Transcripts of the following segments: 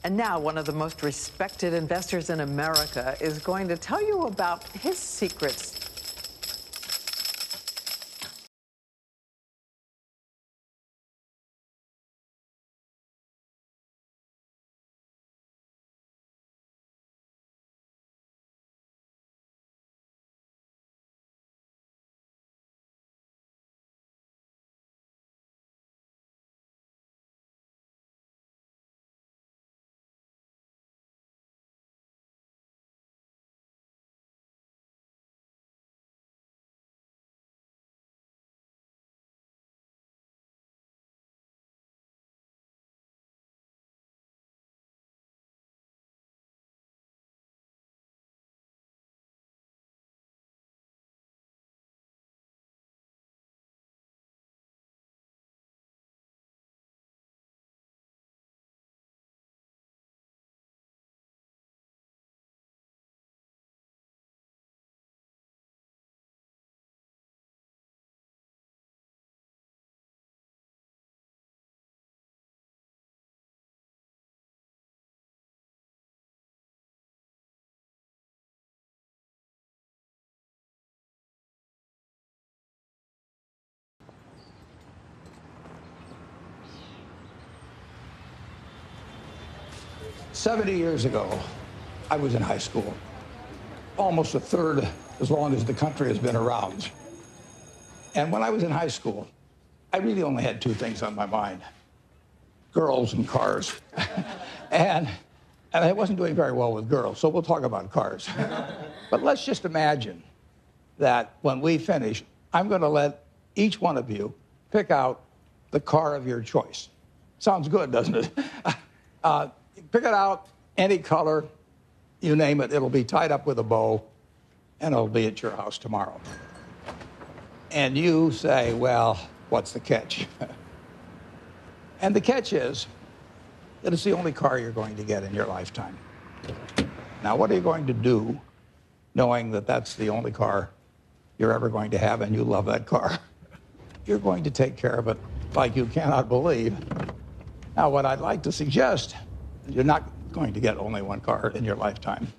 And now one of the most respected investors in America is going to tell you about his secrets. "70 years ago, I was in high school, almost a third as long as the country has been around. And when I was in high school, I really only had two things on my mind: girls and cars. and I wasn't doing very well with girls, so we'll talk about cars. But let's just imagine that when we finish, I'm going to let each one of you pick out the car of your choice. Sounds good, doesn't it? Pick it out, any color, you name it. It'll be tied up with a bow, and it'll be at your house tomorrow. And you say, well, what's the catch? And the catch is that it's the only car you're going to get in your lifetime. Now, what are you going to do knowing that that's the only car you're ever going to have and you love that car? You're going to take care of it like you cannot believe. Now, what I'd like to suggest, you're not going to get only one car in your lifetime,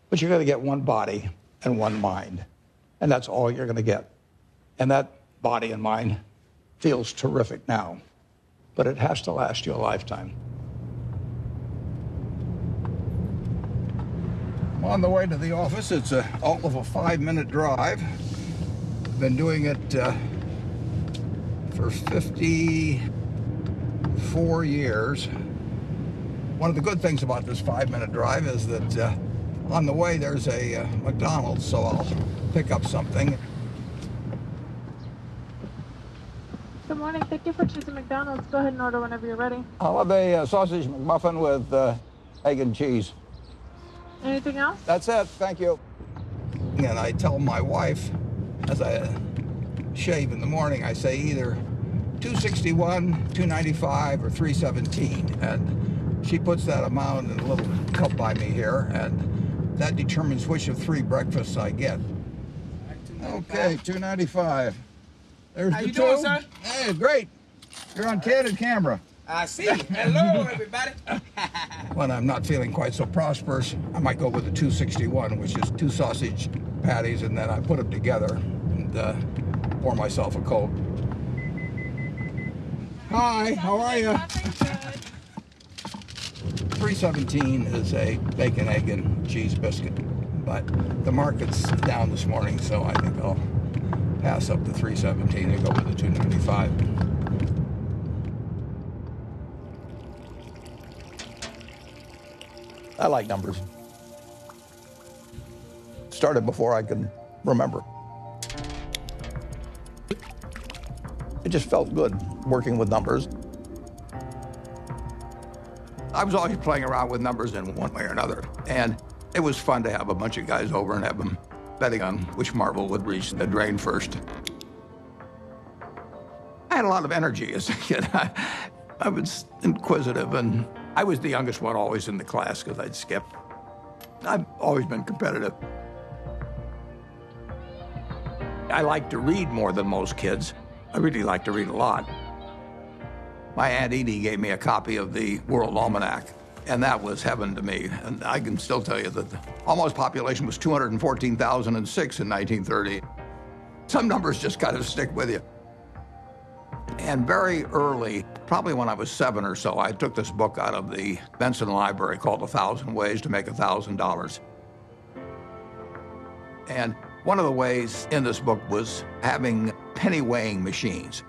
but you're going to get one body and one mind, and that's all you're going to get. And that body and mind feels terrific now, but it has to last you a lifetime. I'm on the way to the office. It's all of a 5-minute drive. I've been doing it for 54 years. One of the good things about this 5-minute drive is that on the way there's a McDonald's, so I'll pick up something. Good morning. Thank you for choosing McDonald's. Go ahead and order whenever you're ready. I'll have a sausage McMuffin with egg and cheese. Anything else? That's it. Thank you. And I tell my wife, as I shave in the morning, I say either 261, 295, or 317. And she puts that amount in a little cup by me here, and that determines which of 3 breakfasts I get. Okay, 295. There's How the you two. doing, sir? Hey, great. You're on candid camera. I see. Hello, everybody. When I'm not feeling quite so prosperous, I might go with the 261, which is 2 sausage patties, and then I put them together and pour myself a Coke. Hi, how are you? 317 is a bacon, egg, and cheese biscuit, but the market's down this morning, so I think I'll pass up the 317 and go with the 295. I like numbers. Started before I could remember. It just felt good working with numbers. I was always playing around with numbers in one way or another, and it was fun to have a bunch of guys over and have them betting on which marble would reach the drain first. I had a lot of energy as a kid. I was inquisitive, and I was the youngest one always in the class because I'd skip. I've always been competitive. I like to read more than most kids. I really like to read a lot. My Aunt Edie gave me a copy of the World Almanac And that was heaven to me. And I can still tell you that the almost population was 214,006 in 1930. Some numbers just kind of stick with you. And very early, probably when I was 7 or so, I took this book out of the Benson Library called 1,000 Ways to Make $1,000. And one of the ways in this book was having penny weighing machines.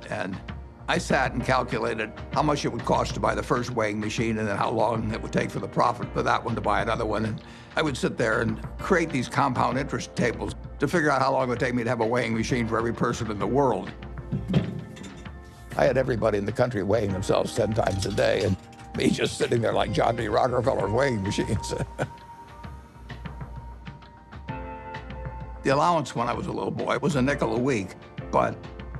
And I sat and calculated how much it would cost to buy the first weighing machine and then how long it would take for the profit for that one to buy another one. And I would sit there and create these compound interest tables to figure out how long it would take me to have a weighing machine for every person in the world. I had everybody in the country weighing themselves 10 times a day, and me just sitting there like John D. Rockefeller weighing machines. The allowance when I was a little boy was a nickel a week, but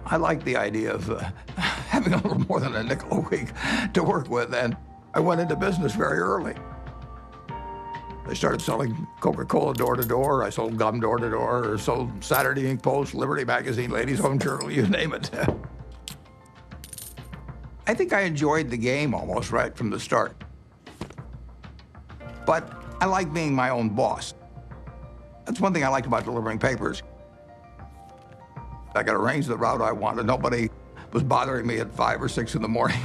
I liked the idea of having a little more than a nickel a week to work with, and I went into business very early. I started selling Coca-Cola door to door, I sold gum door to door, or sold Saturday Evening Post, Liberty Magazine, Ladies' Home Journal, you name it. I think I enjoyed the game almost right from the start. But I like being my own boss. That's one thing I liked about delivering papers. I could arrange the route I wanted. Nobody was bothering me at 5 or 6 in the morning.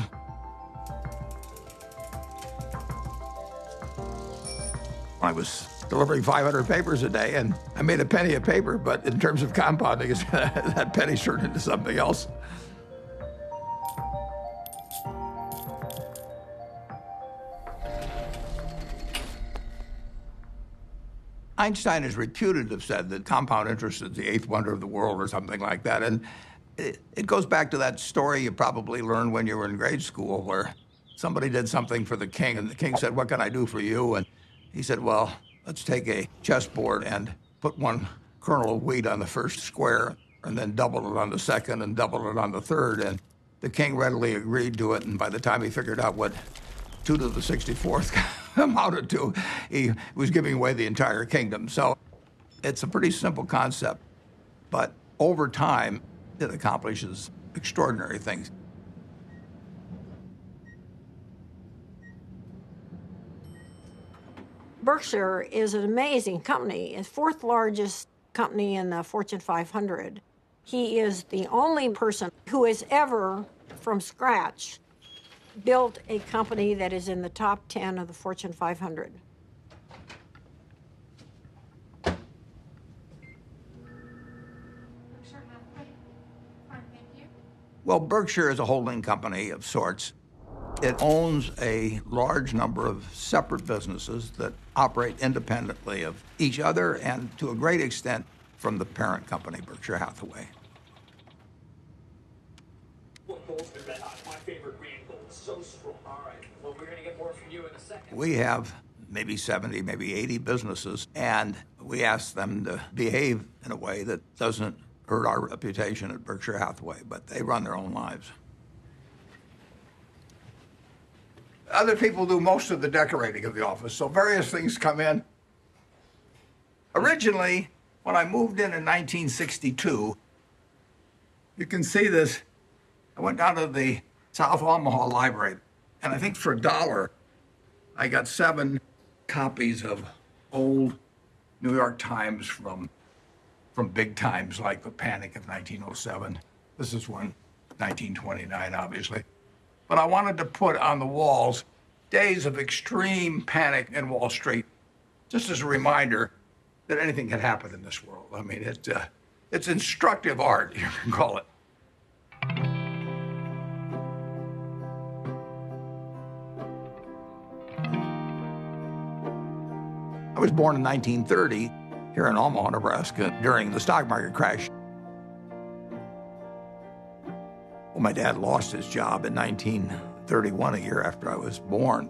I was delivering 500 papers a day, and I made a penny a paper, but in terms of compounding, that penny turned into something else. Einstein is reputed to have said that compound interest is the 8th wonder of the world or something like that. And it goes back to that story you probably learned when you were in grade school where somebody did something for the king and the king said, "What can I do for you?" And he said, "Well, let's take a chessboard and put 1 kernel of wheat on the first square and then double it on the second and double it on the third." And the king readily agreed to it. And by the time he figured out what 2 to the 64th amounted to, he was giving away the entire kingdom. So it's a pretty simple concept, but over time, it accomplishes extraordinary things. Berkshire is an amazing company. It's 4th largest company in the Fortune 500. He is the only person who has ever, from scratch, built a company that is in the top 10 of the Fortune 500. Well, Berkshire is a holding company of sorts. It owns a large number of separate businesses that operate independently of each other and, to a great extent, from the parent company, Berkshire Hathaway. Well, gold's been red hot. My favorite green gold. So strong. All right. Well, we're going to get more from you in a second. We have maybe 70, maybe 80 businesses, and we ask them to behave in a way that doesn't hurt our reputation at Berkshire Hathaway, but they run their own lives. Other people do most of the decorating of the office, so various things come in. Originally, when I moved in 1962, you can see this. I went down to the South Omaha Library, and I think for $1, I got 7 copies of old New York Times from big times like the Panic of 1907. This is one, 1929, obviously. But I wanted to put on the walls days of extreme panic in Wall Street, just as a reminder that anything can happen in this world. I mean, it's instructive art, you can call it. I was born in 1930 here in Omaha, Nebraska, during the stock market crash. Well, my dad lost his job in 1931, a year after I was born.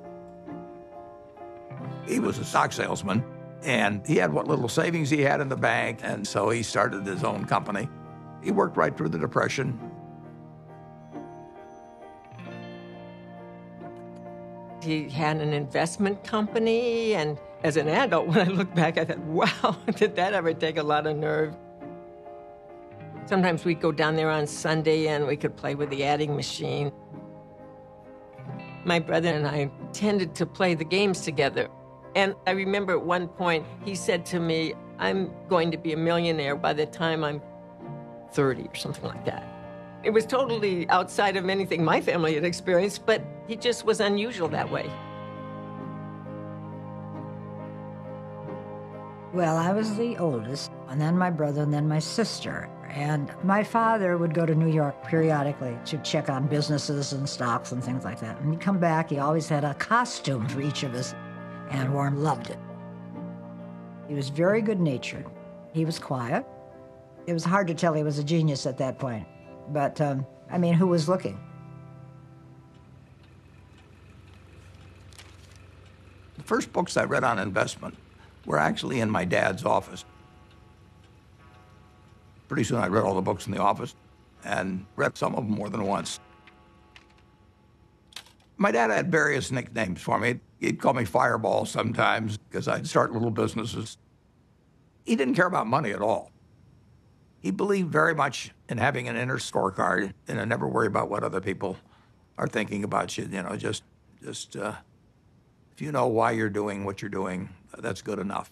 He was a stock salesman, and he had what little savings he had in the bank, and so he started his own company. He worked right through the Depression. He had an investment company, and as an adult, when I look back, I thought, wow, did that ever take a lot of nerve? Sometimes we'd go down there on Sunday and we could play with the adding machine. My brother and I tended to play the games together. And I remember at one point he said to me, I'm going to be a millionaire by the time I'm 30 or something like that. It was totally outside of anything my family had experienced, but he just was unusual that way. Well, I was the oldest, and then my brother, and then my sister. And my father would go to New York periodically to check on businesses and stocks and things like that. And he'd come back, he always had a costume for each of us, and Warren loved it. He was very good-natured. He was quiet. It was hard to tell he was a genius at that point. But, I mean, who was looking? The first books I read on investment were actually in my dad's office. Pretty soon I read all the books in the office and read some of them more than once. My dad had various nicknames for me. He'd call me Fireball sometimes because I'd start little businesses. He didn't care about money at all. He believed very much in having an inner scorecard and never worry about what other people are thinking about you. You know, just if you know why you're doing what you're doing, that's good enough.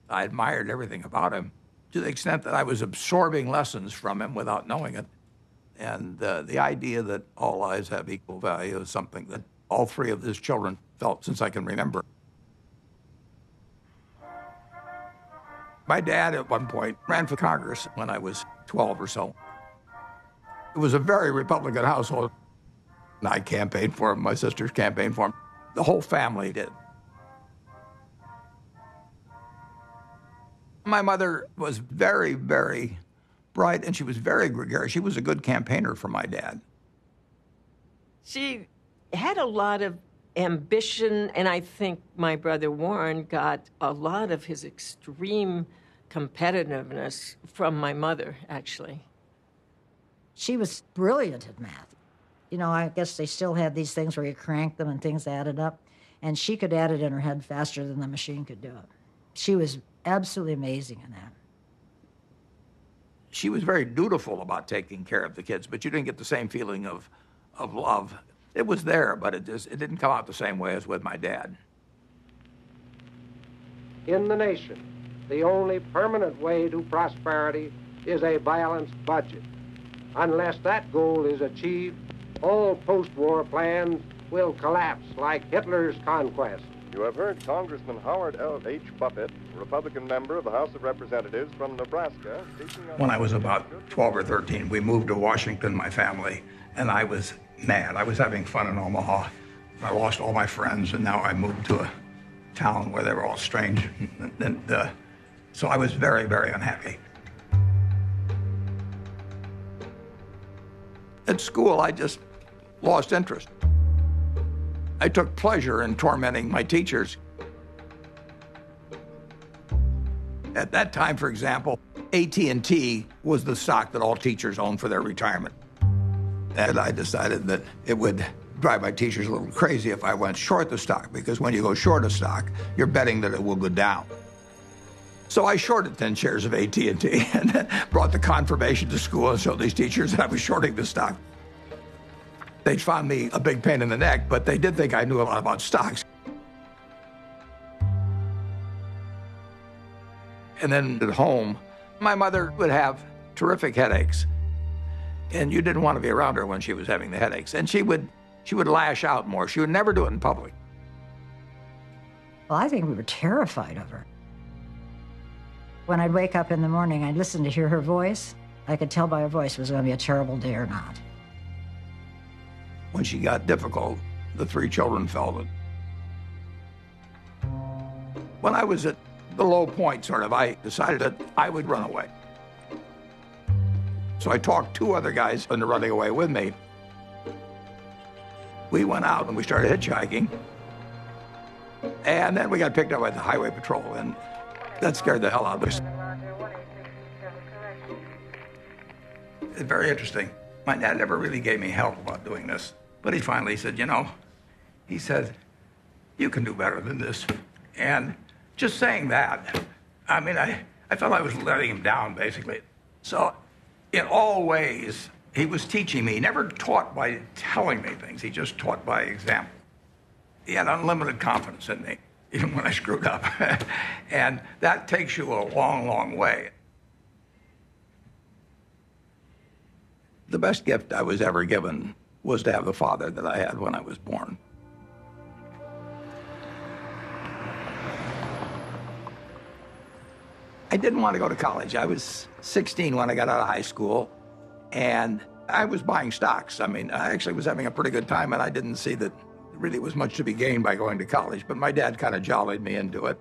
I admired everything about him to the extent that I was absorbing lessons from him without knowing it. And the idea that all lives have equal value is something that all three of his children felt since I can remember. My dad, at one point, ran for Congress when I was 12 or so. It was a very Republican household. I campaigned for him, my sisters campaigned for him. The whole family did. My mother was very, very bright, and she was very gregarious. She was a good campaigner for my dad. She had a lot of ambition, and I think my brother Warren got a lot of his extreme competitiveness from my mother, actually. She was brilliant at math. You know, I guess they still had these things where you cranked them and things added up, and she could add it in her head faster than the machine could do it. She was absolutely amazing in that. She was very dutiful about taking care of the kids, but you didn't get the same feeling of love. It was there, but it didn't come out the same way as with my dad. In the nation, the only permanent way to prosperity is a balanced budget. Unless that goal is achieved, all post-war plans will collapse like Hitler's conquest. You have heard Congressman Howard L. H. Buffett, Republican member of the House of Representatives from Nebraska, speaking on... When I was about 12 or 13, we moved to Washington, my family, and I was mad. I was having fun in Omaha. I lost all my friends, and now I moved to a town where they were all strange. So I was very, very unhappy. At school, I just lost interest. I took pleasure in tormenting my teachers. At that time, for example, AT&T was the stock that all teachers owned for their retirement. And I decided that it would drive my teachers a little crazy if I went short the stock, because when you go short a stock, you're betting that it will go down. So I shorted 10 shares of AT&T and then brought the confirmation to school and showed these teachers that I was shorting the stock. They found me a big pain in the neck, but they did think I knew a lot about stocks. And then at home, my mother would have terrific headaches. And you didn't want to be around her when she was having the headaches. And she would lash out more. She would never do it in public. Well, I think we were terrified of her. When I'd wake up in the morning, I'd listen to hear her voice. I could tell by her voice it was going to be a terrible day or not. When she got difficult, the three children felt it. When I was at the low point, I decided that I would run away. So I talked two other guys into running away with me. We went out and we started hitchhiking. And then we got picked up by the highway patrol, and that scared the hell out of us. It's very interesting. My dad never really gave me help about doing this. But he finally said, he said, you can do better than this. And just saying that, I felt I was letting him down, basically. So in all ways, He was teaching me. He never taught by telling me things. He just taught by example. He had unlimited confidence in me, even when I screwed up. And that takes you a long, long way. The best gift I was ever given was to have the father that I had when I was born. I didn't want to go to college. I was 16 when I got out of high school, and I was buying stocks. I mean, I actually was having a pretty good time, and I didn't see that there really was much to be gained by going to college, but my dad kind of jollied me into it.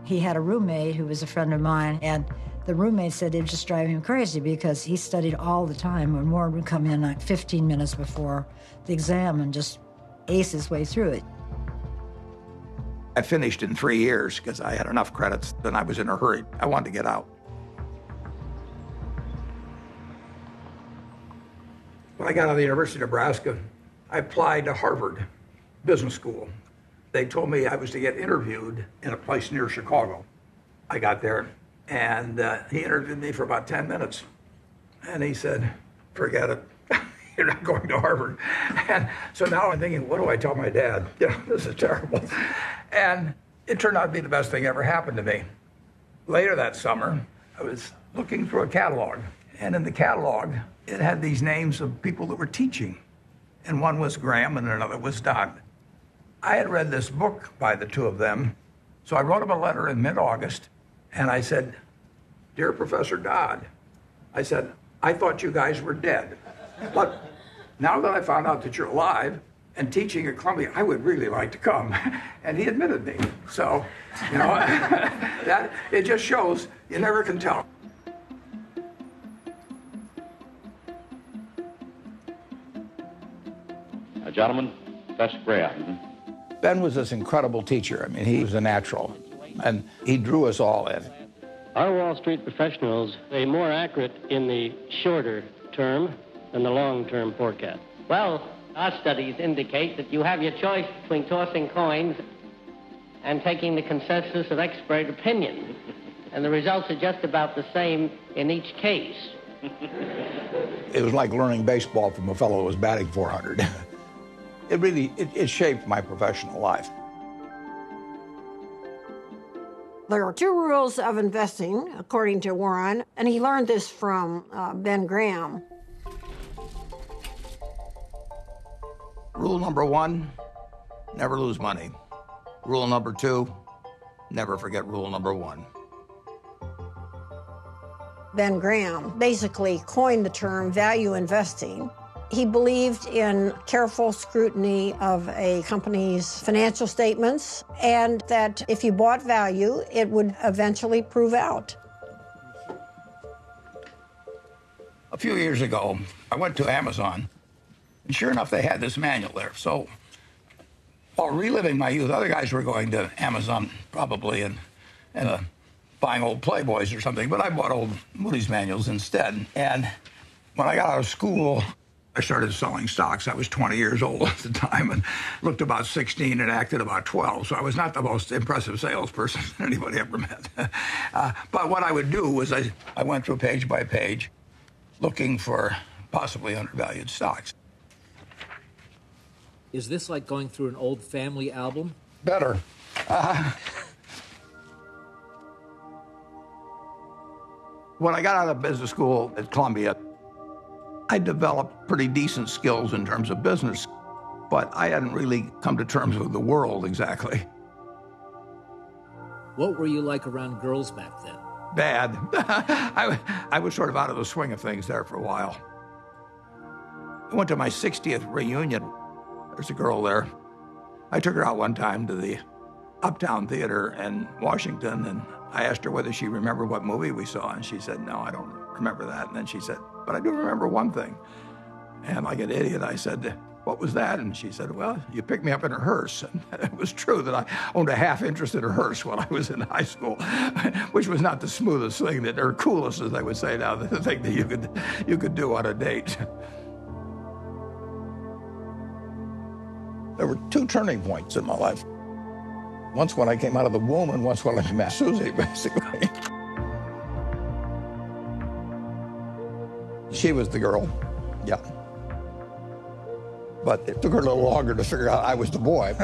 He had a roommate who was a friend of mine, and the roommate said it would just drive him crazy because he studied all the time when Warren would come in like 15 minutes before the exam and just ace his way through it. I finished in 3 years because I had enough credits, and I was in a hurry. I wanted to get out. When I got out of the University of Nebraska, I applied to Harvard Business School. They told me I was to get interviewed in a place near Chicago. I got there, and he interviewed me for about 10 minutes. And he said, forget it. You're not going to Harvard. And so now I'm thinking, what do I tell my dad? Yeah, this is terrible. And it turned out to be the best thing ever happened to me. Later that summer, I was looking through a catalog. And in the catalog, it had these names of people that were teaching. And one was Graham and another was Dodd. I had read this book by the two of them. So I wrote him a letter in mid-August. And I said, Dear Professor Dodd, I said, I thought you guys were dead. But now that I found out that you're alive and teaching at Columbia, I would really like to come. And he admitted me. So, you know, that it just shows you never can tell. Gentlemen, Professor Graham. Ben was this incredible teacher. I mean, he was a natural, and he drew us all in. Are Wall Street professionals more accurate in the shorter term than the long-term forecast? Well, our studies indicate that you have your choice between tossing coins and taking the consensus of expert opinion. And the results are just about the same in each case. It was like learning baseball from a fellow who was batting 400. It really shaped my professional life. There are two rules of investing, according to Warren, and he learned this from Ben Graham. Rule number 1, never lose money. Rule number 2, never forget rule number 1. Ben Graham basically coined the term value investing. He believed in careful scrutiny of a company's financial statements and that if you bought value, it would eventually prove out. A few years ago, I went to Amazon, and sure enough, they had this manual there. So while reliving my youth, other guys were going to Amazon probably and buying old Playboys or something, but I bought old Moody's manuals instead. And when I got out of school, I started selling stocks. I was 20 years old at the time and looked about 16 and acted about 12. So I was not the most impressive salesperson anybody ever met. But what I would do was I went through page by page looking for possibly undervalued stocks. Is this like going through an old family album? Better. When I got out of business school at Columbia, I developed pretty decent skills in terms of business, but I hadn't really come to terms with the world exactly. What were you like around girls back then? Bad. I was sort of out of the swing of things there for a while. I went to my 60th reunion. There's a girl there. I took her out one time to the Uptown Theater in Washington, and I asked her whether she remembered what movie we saw, and she said, no, I don't remember that. And then she said, but I do remember one thing. And like an idiot, I said, what was that? And she said, well, you picked me up in a hearse. And it was true that I owned a half interest in a hearse when I was in high school, which was not the smoothest thing, or coolest, as they would say now, the thing that you could do on a date. There were two turning points in my life. Once when I came out of the womb and once when I met Susie, basically. She was the girl, yeah. But it took her a little longer to figure out I was the boy.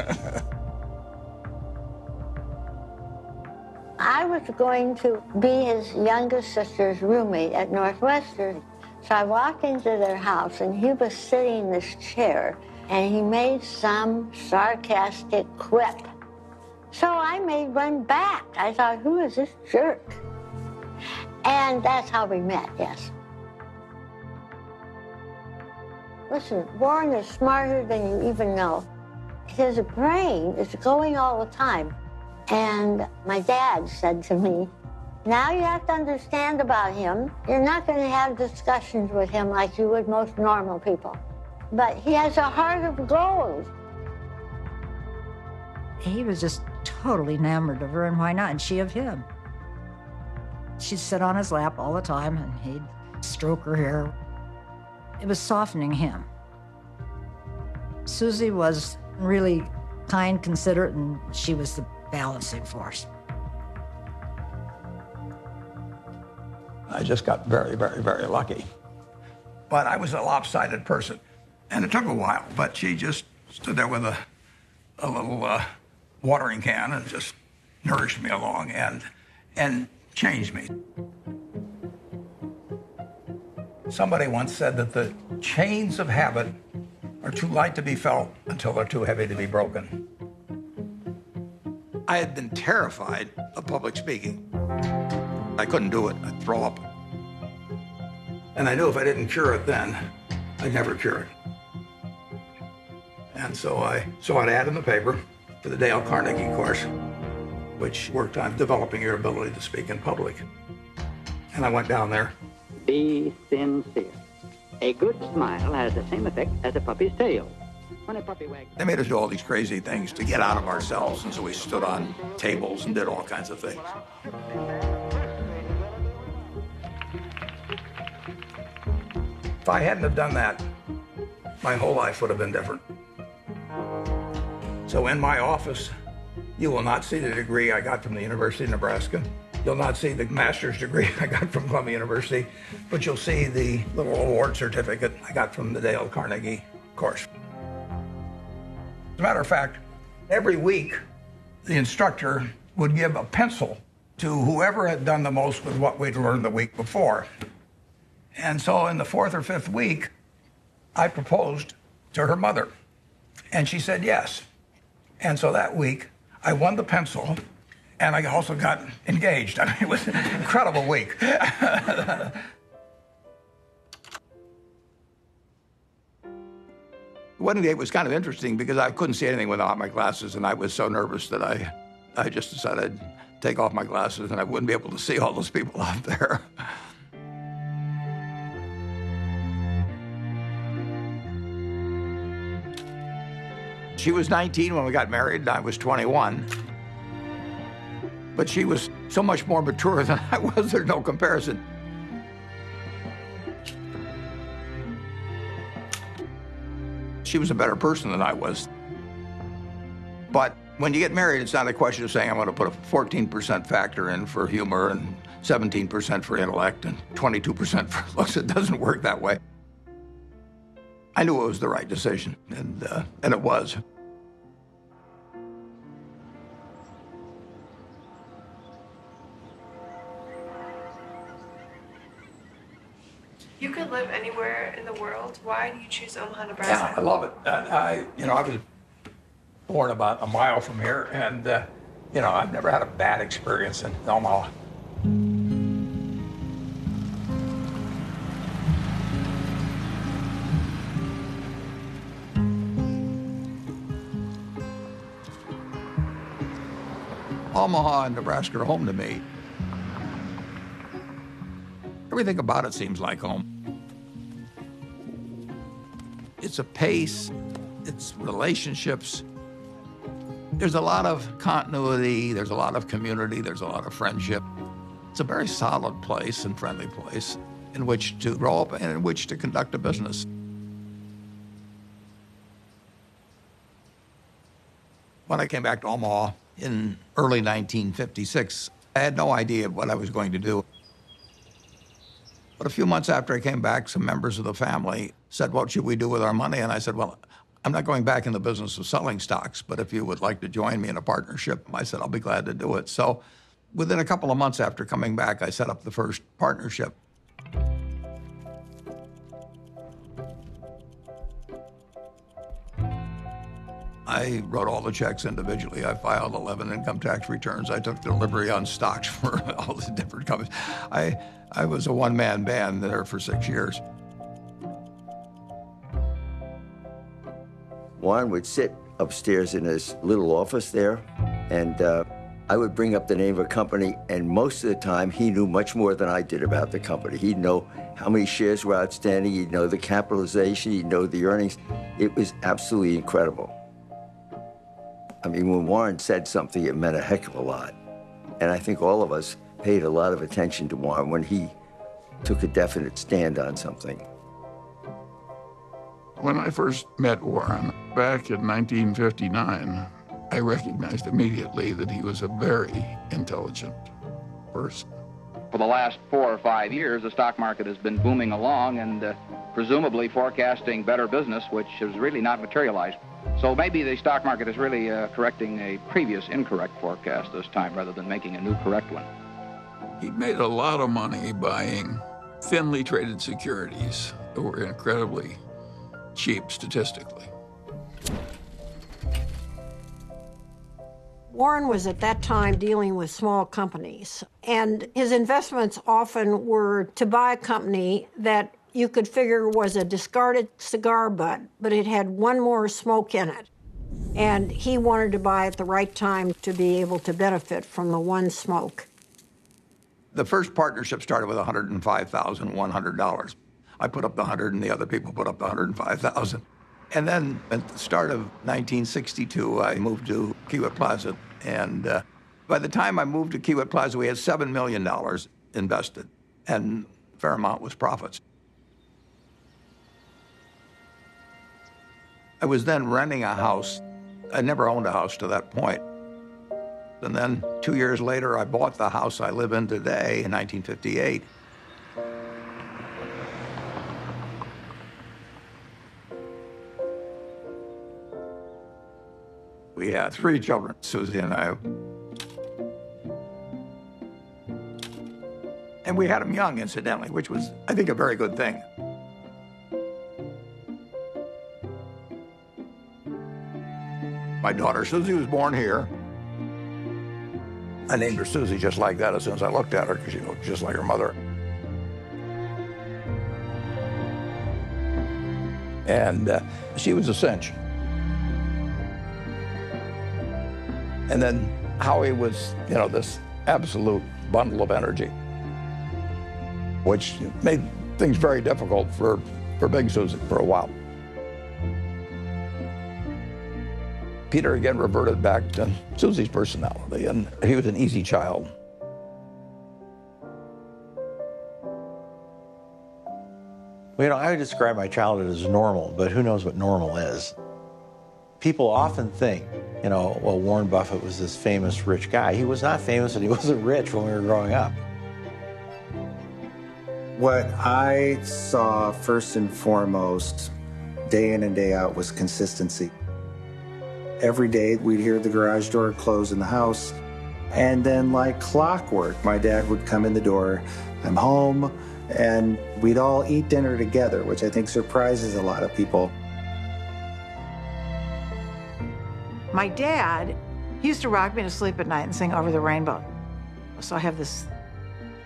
I was going to be his youngest sister's roommate at Northwestern. So I walked into their house, and he was sitting in this chair, and he made some sarcastic quip. So I made one back. I thought, who is this jerk? And that's how we met, yes. Listen, Warren is smarter than you even know. His brain is going all the time. And my dad said to me, now you have to understand about him. You're not going to have discussions with him like you would most normal people. But he has a heart of gold. He was just totally enamored of her, and why not? And she of him. She'd sit on his lap all the time, and he'd stroke her hair. It was softening him. Susie was really kind, considerate, and she was the balancing force. I just got very, very, very lucky. But I was a lopsided person, and it took a while, but she just stood there with a little watering can and just nourished me along and changed me. Somebody once said that the chains of habit are too light to be felt until they're too heavy to be broken. I had been terrified of public speaking. I couldn't do it. I'd throw up. And I knew if I didn't cure it then, I'd never cure it. And so I saw an ad in the paper for the Dale Carnegie course, which worked on developing your ability to speak in public. And I went down there. Be sincere. A good smile has the same effect as a puppy's tail. When a puppy wags... They made us do all these crazy things to get out of ourselves, and so we stood on tables and did all kinds of things. If I hadn't have done that, my whole life would have been different. So in my office, you will not see the degree I got from the University of Nebraska. You'll not see the master's degree I got from Columbia University, but you'll see the little award certificate I got from the Dale Carnegie course. As a matter of fact, every week, the instructor would give a pencil to whoever had done the most with what we'd learned the week before. And so in the fourth or fifth week, I proposed to her mother, and she said yes. And so that week, I won the pencil, and I also got engaged. I mean, it was an incredible week. Wedding day was kind of interesting because I couldn't see anything without my glasses, and I was so nervous that I just decided to take off my glasses, and I wouldn't be able to see all those people out there. She was 19 when we got married, and I was 21. But she was so much more mature than I was, there's no comparison. She was a better person than I was. But when you get married, it's not a question of saying, I'm going to put a 14% factor in for humor and 17% for intellect and 22% for looks. It doesn't work that way. I knew it was the right decision, and it was. You could live anywhere in the world. Why do you choose Omaha, Nebraska? Yeah, I love it. I was born about a mile from here, and I've never had a bad experience in Omaha. Omaha and Nebraska are home to me. Everything about it seems like home. It's a pace, it's relationships. There's a lot of continuity, there's a lot of community, there's a lot of friendship. It's a very solid place and friendly place in which to grow up and in which to conduct a business. When I came back to Omaha in early 1956, I had no idea what I was going to do. But a few months after I came back, some members of the family said, what should we do with our money? And I said, well, I'm not going back in the business of selling stocks, but if you would like to join me in a partnership, I said, I'll be glad to do it. So within a couple of months after coming back, I set up the first partnership. I wrote all the checks individually. I filed 11 income tax returns. I took delivery on stocks for all the different companies. I was a one-man band there for 6 years. Warren would sit upstairs in his little office there, and I would bring up the name of a company, and most of the time he knew much more than I did about the company. He'd know how many shares were outstanding, he'd know the capitalization, he'd know the earnings. It was absolutely incredible. I mean, when Warren said something, it meant a heck of a lot. And I think all of us paid a lot of attention to Warren when he took a definite stand on something. When I first met Warren back in 1959, I recognized immediately that he was a very intelligent person. For the last 4 or 5 years, the stock market has been booming along and presumably forecasting better business, which has really not materialized. So maybe the stock market is really correcting a previous incorrect forecast this time rather than making a new correct one. He made a lot of money buying thinly traded securities that were incredibly cheap statistically. Warren was at that time dealing with small companies, and his investments often were to buy a company that you could figure was a discarded cigar butt, but it had one more smoke in it. And he wanted to buy at the right time to be able to benefit from the one smoke. The first partnership started with $105,100. I put up the 100 and the other people put up the 105,000. And then at the start of 1962, I moved to Kiewit Plaza. And by the time I moved to Kiewit Plaza, we had $7 million invested, and a fair amount was profits. I was then renting a house. I never owned a house to that point. And then 2 years later, I bought the house I live in today in 1958. We had 3 children, Susie and I. And we had them young, incidentally, which was, I think, a very good thing. My daughter Susie was born here. I named her Susie just like that as soon as I looked at her, because she looked just like her mother. And she was a cinch. And then Howie was, this absolute bundle of energy, which made things very difficult for Big Susie for a while. Peter again reverted back to Susie's personality, and he was an easy child. Well, I would describe my childhood as normal, but who knows what normal is. People often think, well, Warren Buffett was this famous rich guy. He was not famous and he wasn't rich when we were growing up. What I saw first and foremost, day in and day out, was consistency. Every day we'd hear the garage door close in the house, and then like clockwork, my dad would come in the door, I'm home, and we'd all eat dinner together, which I think surprises a lot of people. My dad, he used to rock me to sleep at night and sing Over the Rainbow. So I have this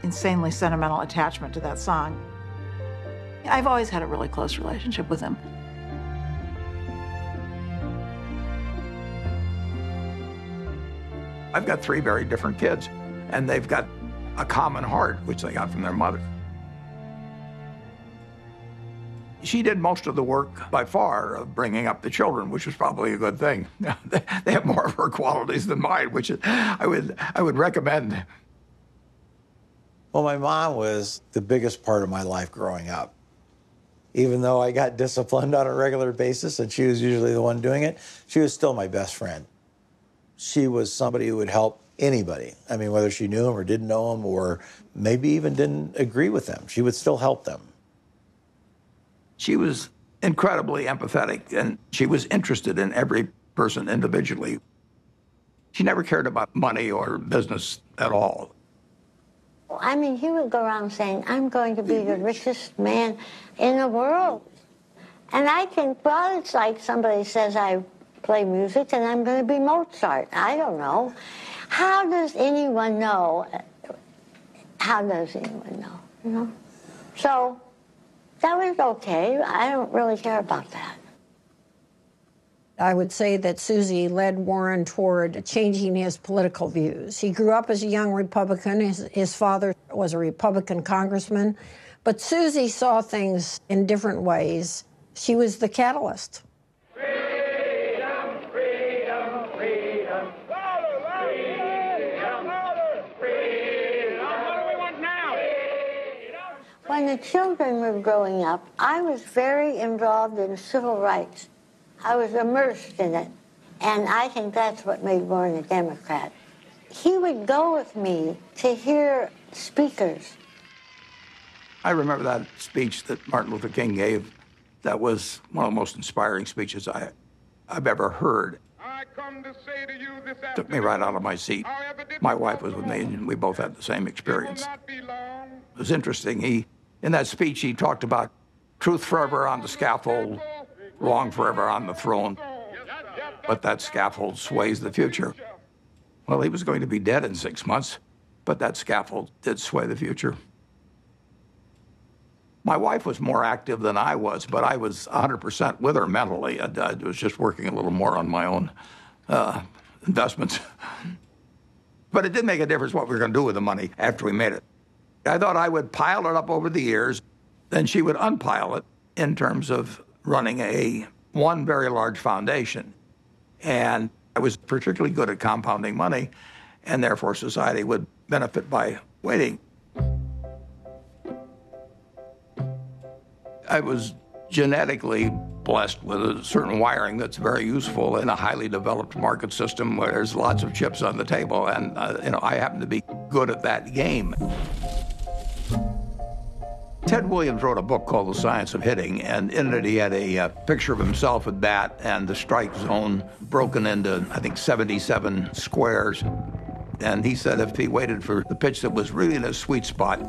insanely sentimental attachment to that song. I've always had a really close relationship with him. I've got 3 very different kids, and they've got a common heart, which they got from their mother. She did most of the work, by far, of bringing up the children, which was probably a good thing. They have more of her qualities than mine, which I would recommend. Well, my mom was the biggest part of my life growing up. Even though I got disciplined on a regular basis, and she was usually the one doing it, she was still my best friend. She was somebody who would help anybody. I mean, whether she knew them or didn't know them or maybe even didn't agree with them, she would still help them. She was incredibly empathetic, and she was interested in every person individually. She never cared about money or business at all. I mean, he would go around saying, I'm going to be the richest man in the world. And I think, well, it's like somebody says I play music and I'm going to be Mozart. I don't know. How does anyone know? How does anyone know, you know? So that was okay. I don't really care about that. I would say that Susie led Warren toward changing his political views. He grew up as a young Republican. His father was a Republican congressman. But Susie saw things in different ways. She was the catalyst. Freedom, freedom, freedom. What do we want now? When the children were growing up, I was very involved in civil rights. I was immersed in it, and I think that's what made Warren a Democrat. He would go with me to hear speakers. I remember that speech that Martin Luther King gave. That was one of the most inspiring speeches I've ever heard. Took me right out of my seat. My wife was with me, and we both had the same experience. It was interesting. In that speech, he talked about truth forever on the scaffold, wrong forever on the throne, but that scaffold sways the future. Well, he was going to be dead in 6 months, but that scaffold did sway the future. My wife was more active than I was, but I was 100% with her mentally. I was just working a little more on my own investments. But it did make a difference what we were going to do with the money after we made it. I thought I would pile it up over the years, then she would unpile it in terms of running one very large foundation. And I was particularly good at compounding money, and therefore society would benefit by waiting. I was genetically blessed with a certain wiring that's very useful in a highly developed market system where there's lots of chips on the table, and I happen to be good at that game. Ted Williams wrote a book called The Science of Hitting, and in it he had a picture of himself at bat and the strike zone broken into, I think, 77 squares. And he said if he waited for the pitch that was really in his sweet spot,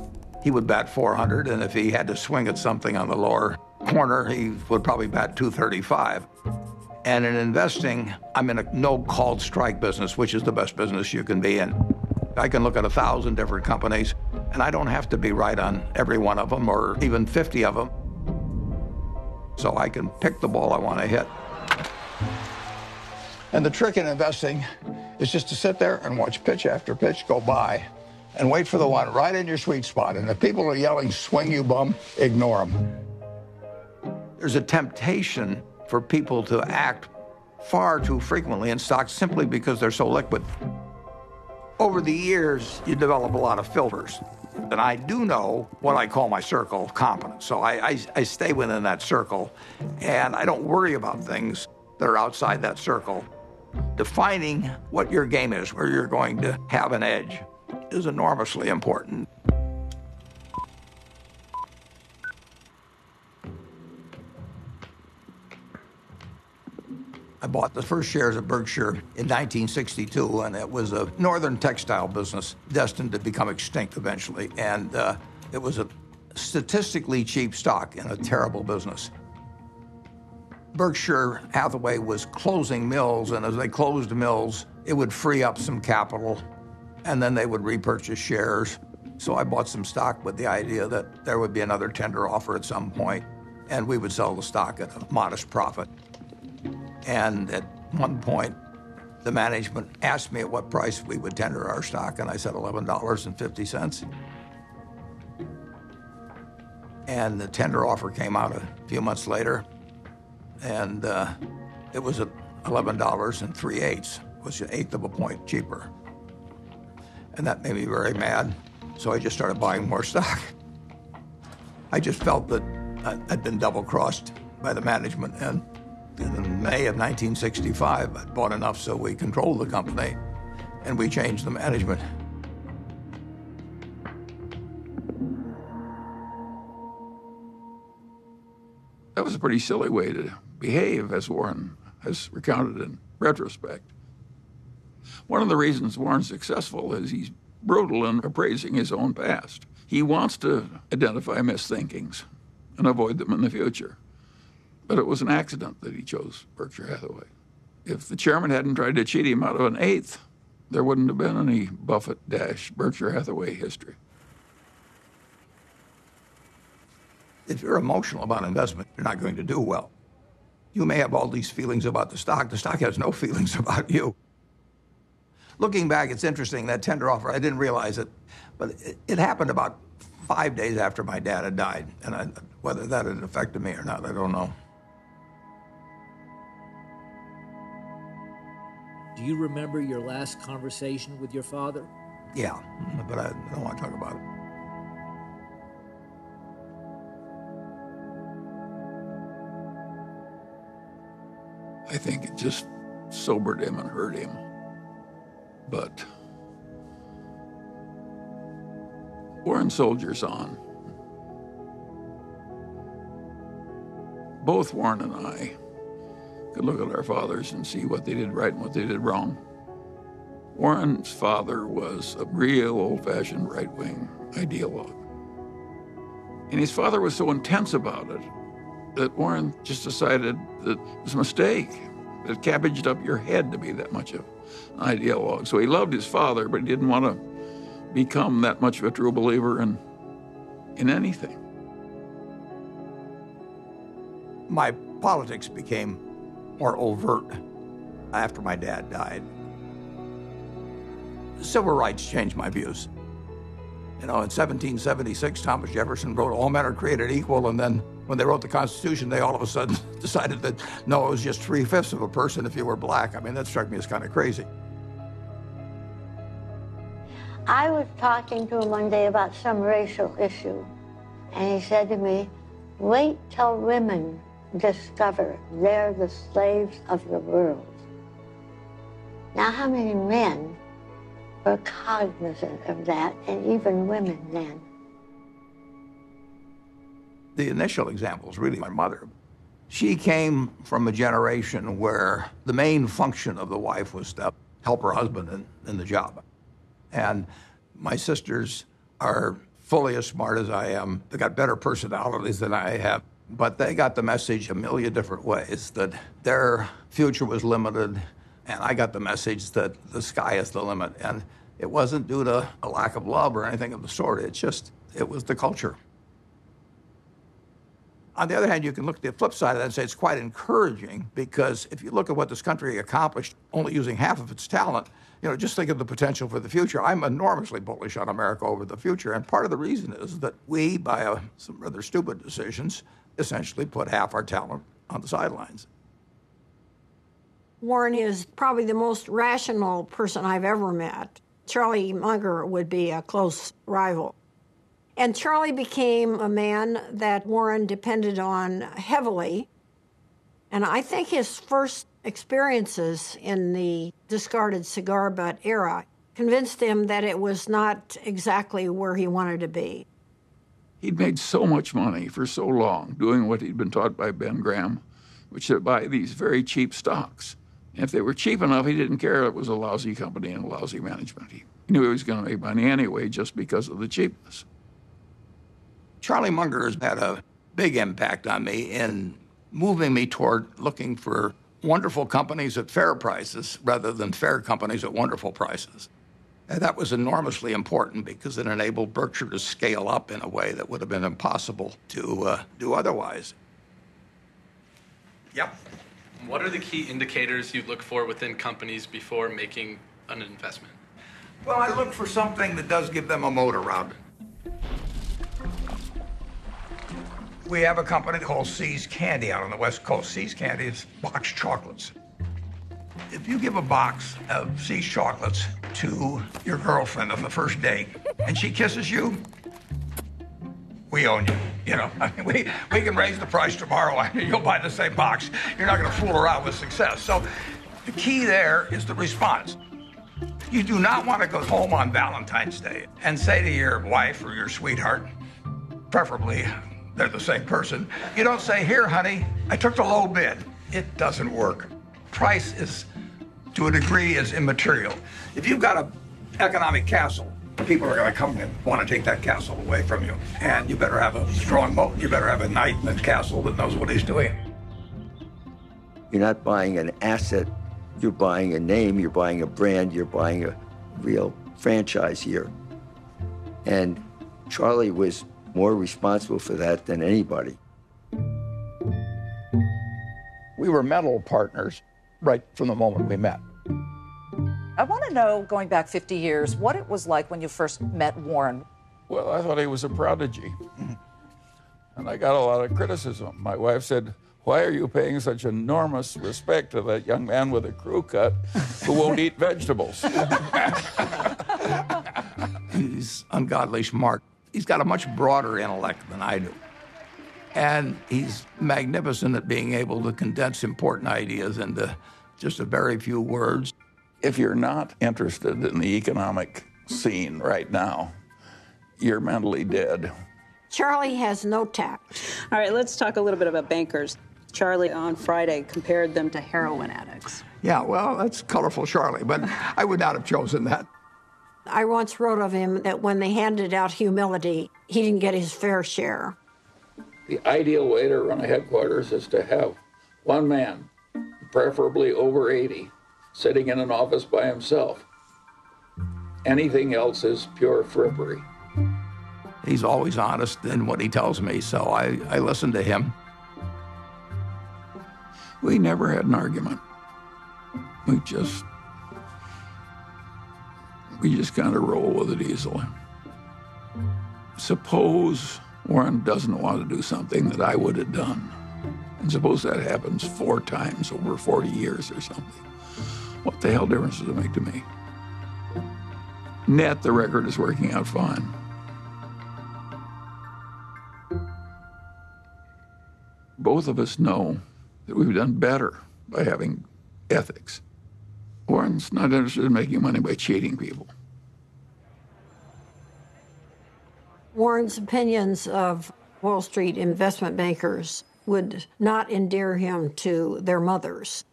he would bat 400, and if he had to swing at something on the lower corner, he would probably bat 235. And in investing, I'm in a no-called strike business, which is the best business you can be in. I can look at 1,000 different companies, and I don't have to be right on every one of them or even 50 of them. So I can pick the ball I want to hit. And the trick in investing is just to sit there and watch pitch after pitch go by and wait for the one right in your sweet spot. And if people are yelling, swing you bum, ignore them. There's a temptation for people to act far too frequently in stocks simply because they're so liquid. Over the years, you develop a lot of filters. And I do know what I call my circle of competence. So I stay within that circle, and I don't worry about things that are outside that circle. Defining what your game is, where you're going to have an edge, is enormously important. I bought the first shares of Berkshire in 1962, and it was a northern textile business destined to become extinct eventually. And it was a statistically cheap stock in a terrible business. Berkshire Hathaway was closing mills, and as they closed mills, it would free up some capital, and then they would repurchase shares. So I bought some stock with the idea that there would be another tender offer at some point, and we would sell the stock at a modest profit. And at one point, the management asked me at what price we would tender our stock, and I said $11.50. And the tender offer came out a few months later, and it was at $11 3/8, which is an eighth of a point cheaper. And that made me very mad, so I just started buying more stock. I just felt that I'd been double-crossed by the management, and in May of 1965, I bought enough so we controlled the company. and we changed the management. That was a pretty silly way to behave, as Warren has recounted in retrospect. One of the reasons Warren's successful is he's brutal in appraising his own past. He wants to identify misthinkings and avoid them in the future. But it was an accident that he chose Berkshire Hathaway. If the chairman hadn't tried to cheat him out of an eighth, there wouldn't have been any Buffett-Berkshire Hathaway history. If you're emotional about investment, you're not going to do well. You may have all these feelings about the stock. The stock has no feelings about you. Looking back, it's interesting, that tender offer, I didn't realize it, but it happened about 5 days after my dad had died. And whether that had affected me or not, I don't know. Do you remember your last conversation with your father? Yeah, but I don't want to talk about it. I think it just sobered him and hurt him. But Warren soldiers on. Both Warren and I could look at our fathers and see what they did right and what they did wrong. Warren's father was a real old-fashioned right-wing ideologue. And his father was so intense about it that Warren just decided that it was a mistake. It cabbaged up your head to be that much of an ideologue. So he loved his father, but he didn't want to become that much of a true believer in anything. My politics became more overt after my dad died. Civil rights changed my views. You know, in 1776, Thomas Jefferson wrote, "All men are created equal," and then when they wrote the Constitution, they all of a sudden decided that, no, it was just 3/5 of a person if you were black. I mean, that struck me as kind of crazy. I was talking to him one day about some racial issue, and he said to me, "Wait till women discover they're the slaves of the world." Now, how many men were cognizant of that, and even women then? The initial example is really my mother. She came from a generation where the main function of the wife was to help her husband in the job. And my sisters are fully as smart as I am. They got better personalities than I have, but they got the message a million different ways that their future was limited, and I got the message that the sky is the limit. And it wasn't due to a lack of love or anything of the sort. It was the culture. On the other hand, you can look at the flip side of that and say it's quite encouraging, because if you look at what this country accomplished only using half of its talent, you know, just think of the potential for the future. I'm enormously bullish on America over the future, and part of the reason is that we, by some rather stupid decisions, essentially put half our talent on the sidelines. Warren is probably the most rational person I've ever met. Charlie Munger would be a close rival. And Charlie became a man that Warren depended on heavily. And I think his first experiences in the discarded cigar butt era convinced him that it was not exactly where he wanted to be. He'd made so much money for so long doing what he'd been taught by Ben Graham, which is to buy these very cheap stocks. And if they were cheap enough, he didn't care it was a lousy company and a lousy management. He knew he was going to make money anyway just because of the cheapness. Charlie Munger has had a big impact on me in moving me toward looking for wonderful companies at fair prices rather than fair companies at wonderful prices. And that was enormously important because it enabled Berkshire to scale up in a way that would have been impossible to do otherwise. Yep. What are the key indicators you look for within companies before making an investment? Well, I look for something that does give them a moat around it. We have a company called See's Candy out on the West Coast. See's Candy is boxed chocolates. If you give a box of See's chocolates to your girlfriend on the first date and she kisses you, we own you. You know, I mean, we can raise the price tomorrow and you'll buy the same box. You're not going to fool around with success. So the key there is the response. You do not want to go home on Valentine's Day and say to your wife or your sweetheart, preferably they're the same person, you don't say, here, honey, I took the low bid. It doesn't work. Price is, to a degree, is immaterial. If you've got an economic castle, people are going to come and want to take that castle away from you. And you better have a strong moat. You better have a knight in the castle that knows what he's doing. You're not buying an asset. You're buying a name, you're buying a brand, you're buying a real franchise here. And Charlie was more responsible for that than anybody. We were mental partners right from the moment we met. I want to know, going back 50 years, what it was like when you first met Warren. Well, I thought he was a prodigy. And I got a lot of criticism. My wife said, why are you paying such enormous respect to that young man with a crew cut who won't eat vegetables? He's ungodly smart. He's got a much broader intellect than I do. And he's magnificent at being able to condense important ideas into just a very few words. If you're not interested in the economic scene right now, you're mentally dead. Charlie has no tact. All right, let's talk a little bit about bankers. Charlie on Friday compared them to heroin addicts. Yeah, well, that's colorful Charlie, but I would not have chosen that. I once wrote of him that when they handed out humility, he didn't get his fair share. The ideal way to run a headquarters is to have one man, preferably over 80, sitting in an office by himself. Anything else is pure frippery. He's always honest in what he tells me, so I listen to him. We never had an argument. We just kind of roll with it easily. Suppose Warren doesn't want to do something that I would have done. And suppose that happens 4 times over 40 years or something. What the hell difference does it make to me? Net, the record is working out fine. Both of us know that we've done better by having ethics. Warren's not interested in making money by cheating people. Warren's opinions of Wall Street investment bankers would not endear him to their mothers.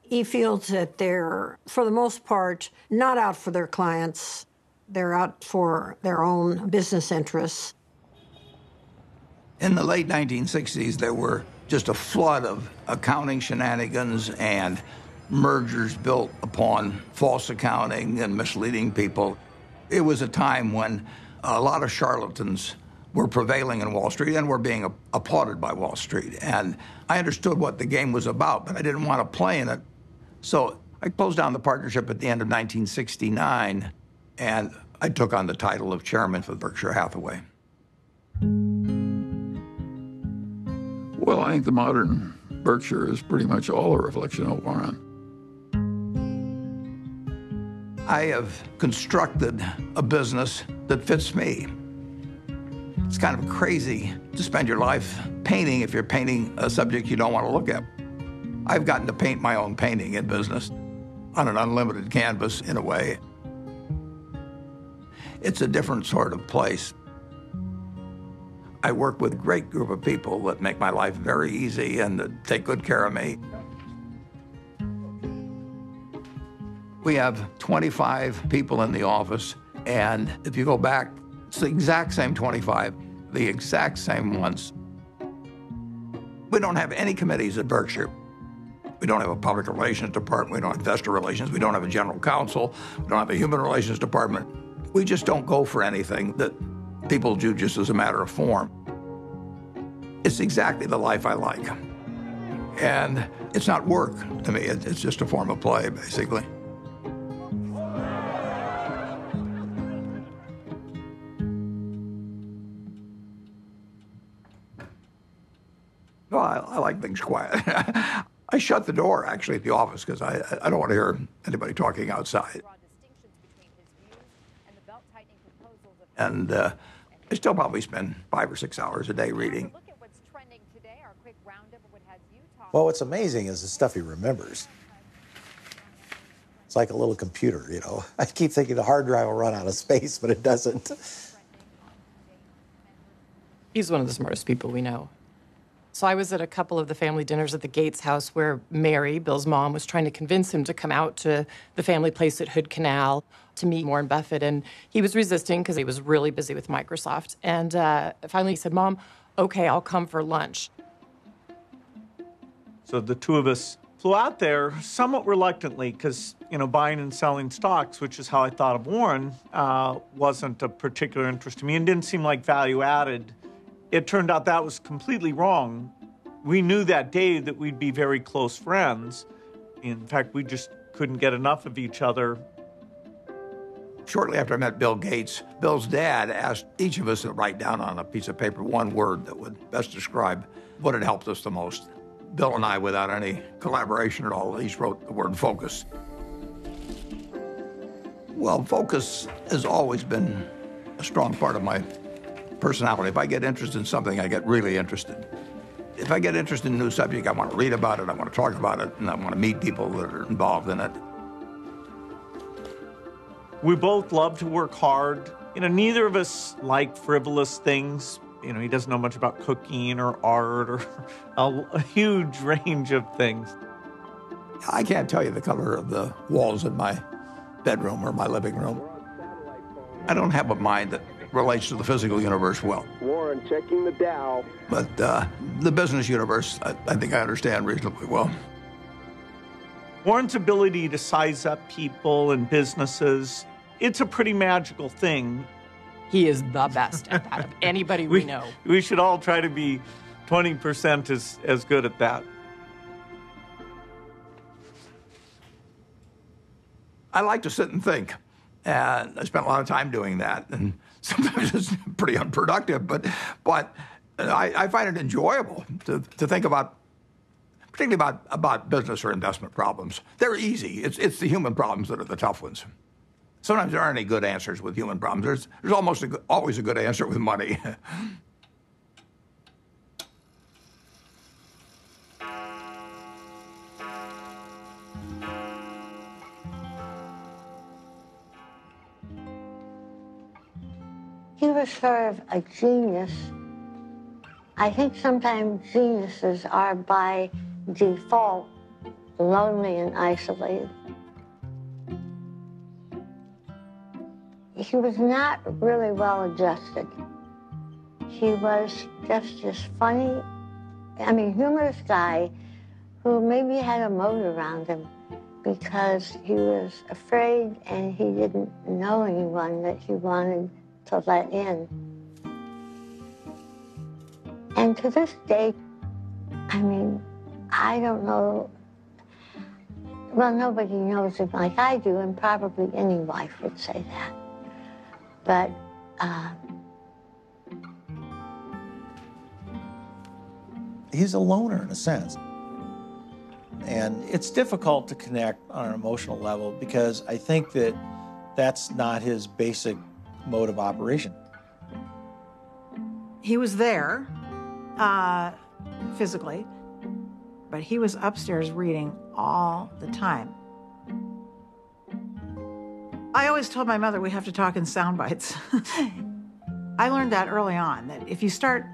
He feels that they're, for the most part, not out for their clients. They're out for their own business interests. In the late 1960s, there were just a flood of accounting shenanigans and mergers built upon false accounting and misleading people. It was a time when a lot of charlatans were prevailing in Wall Street and were being applauded by Wall Street. And I understood what the game was about, but I didn't want to play in it. So I closed down the partnership at the end of 1969, and I took on the title of chairman for Berkshire Hathaway. Well, I think the modern Berkshire is pretty much all a reflection of Warren. I have constructed a business that fits me. It's kind of crazy to spend your life painting if you're painting a subject you don't want to look at. I've gotten to paint my own painting in business on an unlimited canvas, in a way. It's a different sort of place. I work with a great group of people that make my life very easy and that take good care of me. We have 25 people in the office, and if you go back, it's the exact same 25, the exact same ones. We don't have any committees at Berkshire. We don't have a public relations department, we don't have investor relations, we don't have a general counsel, we don't have a human relations department. We just don't go for anything that people do just as a matter of form. It's exactly the life I like. And it's not work to me, it's just a form of play, basically. Well, I like things quiet. I shut the door, actually, at the office because I don't want to hear anybody talking outside. And I still probably spend 5 or 6 hours a day reading. Well, what's amazing is the stuff he remembers. It's like a little computer, you know. I keep thinking the hard drive will run out of space, but it doesn't. He's one of the smartest people we know. So I was at a couple of the family dinners at the Gates house where Mary, Bill's mom, was trying to convince him to come out to the family place at Hood Canal to meet Warren Buffett. And he was resisting because he was really busy with Microsoft. And finally he said, Mom, okay, I'll come for lunch. So the two of us flew out there somewhat reluctantly because, you know, buying and selling stocks, which is how I thought of Warren, wasn't a particular interest to me and didn't seem like value added. It turned out that was completely wrong. We knew that day that we'd be very close friends. In fact, we just couldn't get enough of each other. Shortly after I met Bill Gates, Bill's dad asked each of us to write down on a piece of paper one word that would best describe what had helped us the most. Bill and I, without any collaboration at all, each wrote the word focus. Well, focus has always been a strong part of my personality. If I get interested in something, I get really interested. If I get interested in a new subject, I want to read about it, I want to talk about it, and I want to meet people that are involved in it. We both love to work hard. You know, neither of us like frivolous things. You know, he doesn't know much about cooking or art or a huge range of things. I can't tell you the color of the walls in my bedroom or my living room. I don't have a mind that relates to the physical universe well. Warren checking the Dow. But the business universe, I think I understand reasonably well. Warren's ability to size up people and businesses, it's a pretty magical thing. He is the best at that of anybody we know. We should all try to be 20% as good at that. I like to sit and think, and I spent a lot of time doing that. And sometimes it's pretty unproductive, but I find it enjoyable to think about, particularly about business or investment problems. They're easy. It's the human problems that are the tough ones. Sometimes there aren't any good answers with human problems. There's almost always a good answer with money. He was sort of a genius. I think sometimes geniuses are by default lonely and isolated. He was not really well adjusted. He was just this funny, humorous guy who maybe had a moat around him because he was afraid and he didn't know anyone that he wanted to let in. And to this day, I don't know, well, nobody knows him like I do, and probably any wife would say that. But he's a loner in a sense. And it's difficult to connect on an emotional level because I think that that's not his basic mode of operation. He was there physically, but he was upstairs reading all the time. I always told my mother we have to talk in sound bites. I learned that early on, that if you start,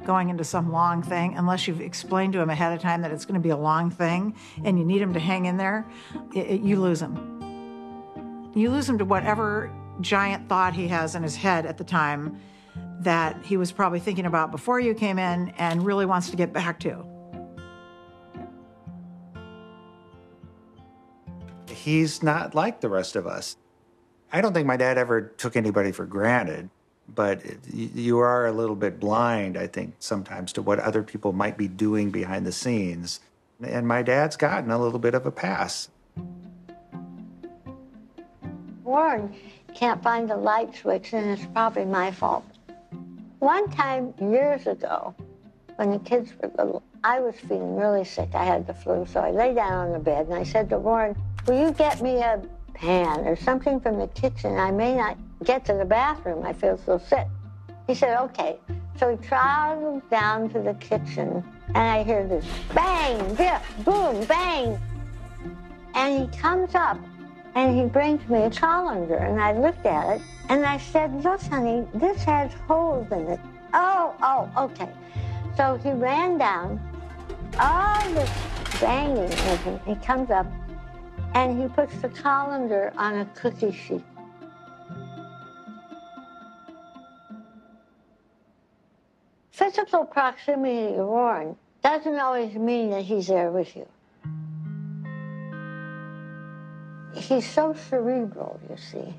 going into some long thing, unless you've explained to him ahead of time that it's going to be a long thing and you need him to hang in there, you lose him. You lose him to whatever giant thought he has in his head at the time that he was probably thinking about before you came in and really wants to get back to. He's not like the rest of us. I don't think my dad ever took anybody for granted, but you are a little bit blind, I think, sometimes to what other people might be doing behind the scenes. And my dad's gotten a little bit of a pass. Warren can't find the light switch, and it's probably my fault. One time, years ago, when the kids were little, I was feeling really sick. I had the flu, so I lay down on the bed, and I said to Warren, will you get me a pan or something from the kitchen? I may not get to the bathroom. I feel so sick. He said, okay. So he trotted down to the kitchen, and I hear this bang, biff, boom, bang. And he comes up and he brings me a colander, and I looked at it and I said, look, honey, this has holes in it. Oh, okay. So he ran down, all this banging with him. He comes up and he puts the colander on a cookie sheet. Physical proximity to Warren doesn't always mean that he's there with you. He's so cerebral, you see.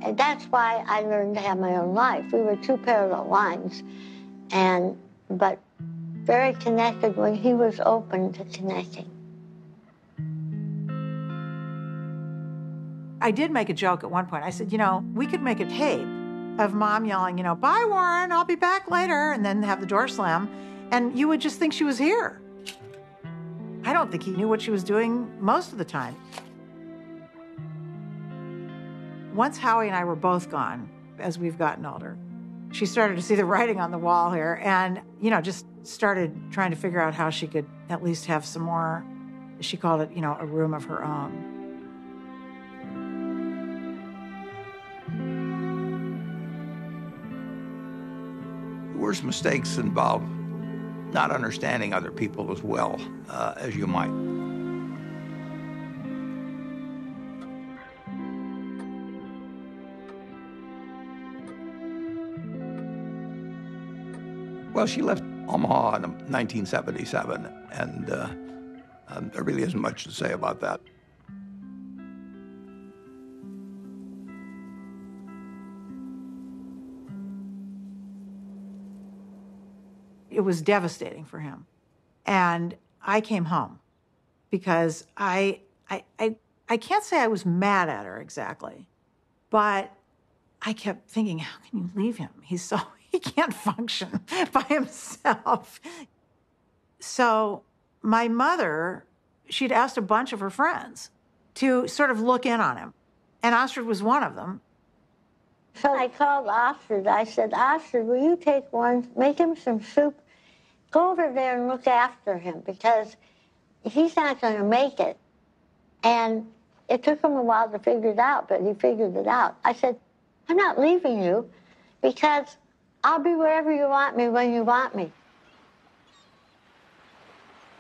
And that's why I learned to have my own life. We were two parallel lines, but very connected when he was open to connecting. I did make a joke at one point. I said, we could make a tape of Mom yelling, bye, Warren, I'll be back later, and then have the door slam, and you would just think she was here. I don't think he knew what she was doing most of the time. Once Howie and I were both gone, as we've gotten older, she started to see the writing on the wall here and, just started trying to figure out how she could at least have some more, she called it, a room of her own. The worst mistakes involve not understanding other people as well as you might. Well, she left Omaha in 1977, and there really isn't much to say about that. It was devastating for him. And I came home because I can't say I was mad at her exactly, but I kept thinking, how can you leave him? He can't function by himself. So my mother, she'd asked a bunch of her friends to sort of look in on him. And Astrid was one of them. So I called Astrid. I said, Astrid, will you take one, make him some soup, go over there and look after him because he's not going to make it. And it took him a while to figure it out, but he figured it out. I said, I'm not leaving you because I'll be wherever you want me when you want me.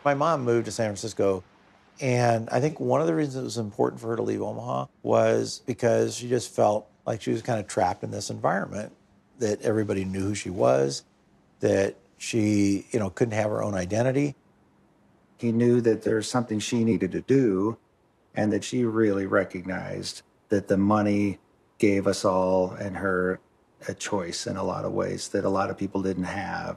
My mom moved to San Francisco, and I think one of the reasons it was important for her to leave Omaha was because she just felt like she was kind of trapped in this environment, that everybody knew who she was, that she, couldn't have her own identity. He knew that there's something she needed to do, and that she really recognized that the money gave us all and her a choice in a lot of ways that a lot of people didn't have.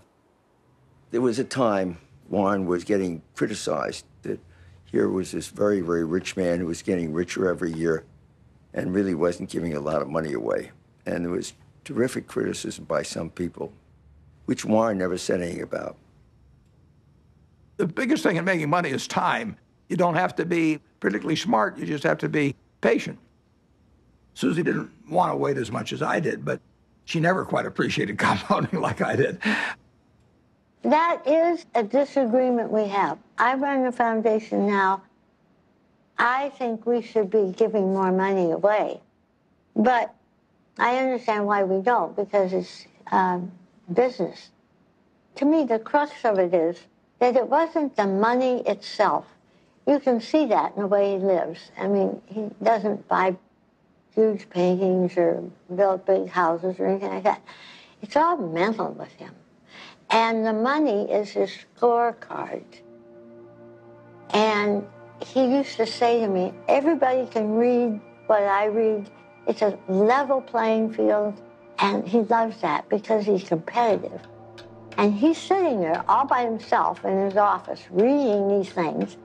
There was a time Warren was getting criticized, that here was this very, very rich man who was getting richer every year and really wasn't giving a lot of money away. And there was terrific criticism by some people, which Warren never said anything about. The biggest thing in making money is time. You don't have to be particularly smart, you just have to be patient. Susie didn't want to wait as much as I did, but she never quite appreciated compounding like I did. That is a disagreement we have. I run a foundation now. I think we should be giving more money away. But I understand why we don't, because it's business. To me, the crux of it is that it wasn't the money itself. You can see that in the way he lives. I mean, he doesn't buy huge paintings or build big houses or anything like that. It's all mental with him. And the money is his scorecard. And he used to say to me, everybody can read what I read. It's a level playing field. And he loves that because he's competitive. And he's sitting there all by himself in his office reading these things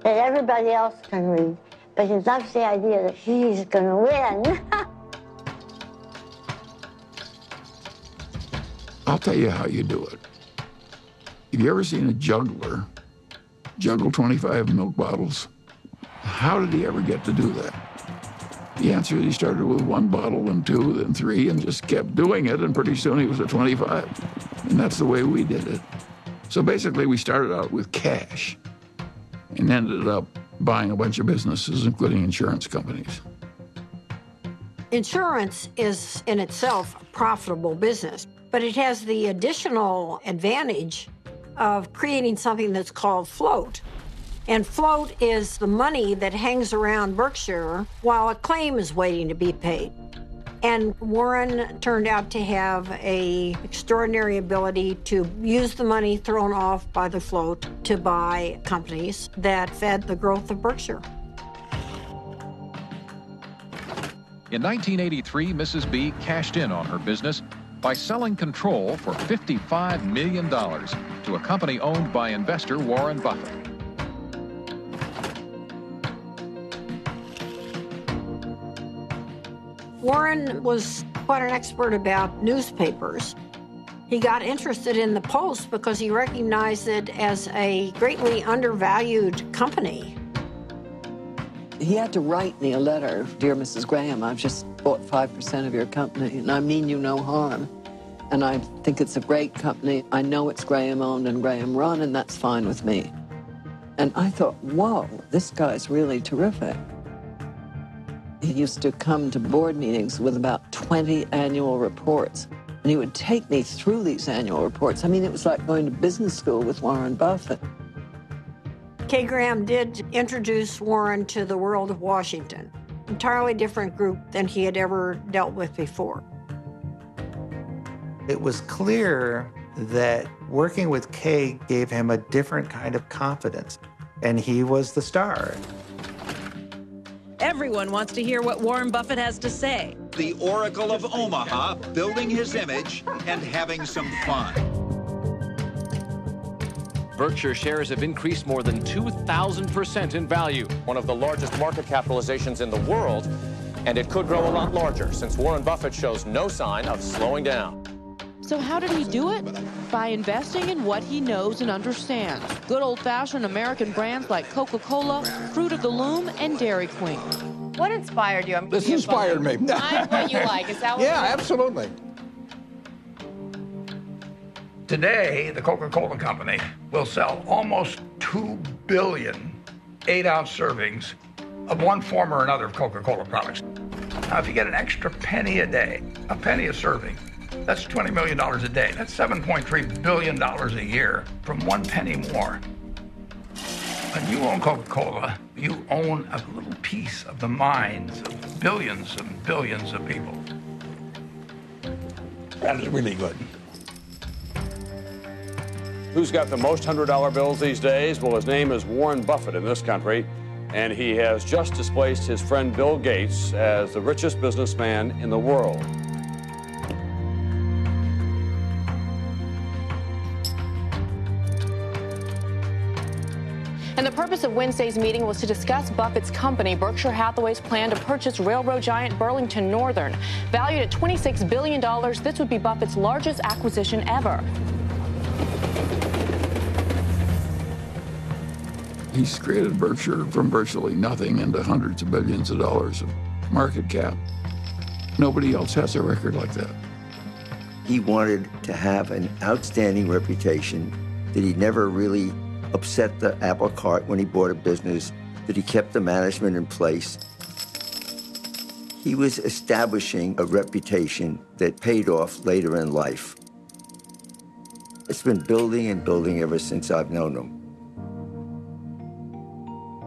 that everybody else can read. But he loves the idea that he's going to win. I'll tell you how you do it. Have you ever seen a juggler juggle 25 milk bottles? How did he ever get to do that? The answer is he started with 1 bottle, then 2, then 3, and just kept doing it, and pretty soon he was at 25. And that's the way we did it. So basically, we started out with cash and ended up buying a bunch of businesses, including insurance companies. Insurance is in itself a profitable business, but it has the additional advantage of creating something that's called float. And float is the money that hangs around Berkshire while a claim is waiting to be paid. And Warren turned out to have an extraordinary ability to use the money thrown off by the float to buy companies that fed the growth of Berkshire. In 1983, Mrs. B cashed in on her business by selling control for $55 million to a company owned by investor Warren Buffett. Warren was quite an expert about newspapers. He got interested in the Post because he recognized it as a greatly undervalued company. He had to write me a letter. Dear Mrs. Graham, I've just bought 5% of your company, and I mean you no harm. And I think it's a great company. I know it's Graham-owned and Graham-run, and that's fine with me. And I thought, whoa, this guy's really terrific. He used to come to board meetings with about 20 annual reports, and he would take me through these annual reports. I mean, it was like going to business school with Warren Buffett. Kay Graham did introduce Warren to the world of Washington, entirely different group than he had ever dealt with before. It was clear that working with Kay gave him a different kind of confidence, and he was the star. Everyone wants to hear what Warren Buffett has to say. The Oracle of Omaha, building his image and having some fun. Berkshire shares have increased more than 2,000% in value, one of the largest market capitalizations in the world, and it could grow a lot larger since Warren Buffett shows no sign of slowing down. So how did he do it? By investing in what he knows and understands. Good old-fashioned American brands like Coca-Cola, Fruit of the Loom, and Dairy Queen. What inspired you? This inspired me. Find what you like. Is that what Yeah, absolutely. Today, the Coca-Cola Company will sell almost 2 billion 8-ounce servings of one form or another of Coca-Cola products. Now, if you get an extra penny a day, a penny a serving, that's $20 million a day. That's $7.3 billion a year from 1 penny more. When you own Coca-Cola, you own a little piece of the minds of billions and billions of people. That is really good. Who's got the most $100 bills these days? Well, his name is Warren Buffett in this country, and he has just displaced his friend Bill Gates as the richest businessman in the world. And the purpose of Wednesday's meeting was to discuss Buffett's company, Berkshire Hathaway's plan to purchase railroad giant Burlington Northern. Valued at $26 billion, this would be Buffett's largest acquisition ever. He's created Berkshire from virtually nothing into hundreds of billions of dollars of market cap. Nobody else has a record like that. He wanted to have an outstanding reputation, that he never really upset the apple cart when he bought a business, that he kept the management in place. He was establishing a reputation that paid off later in life. It's been building and building ever since I've known him.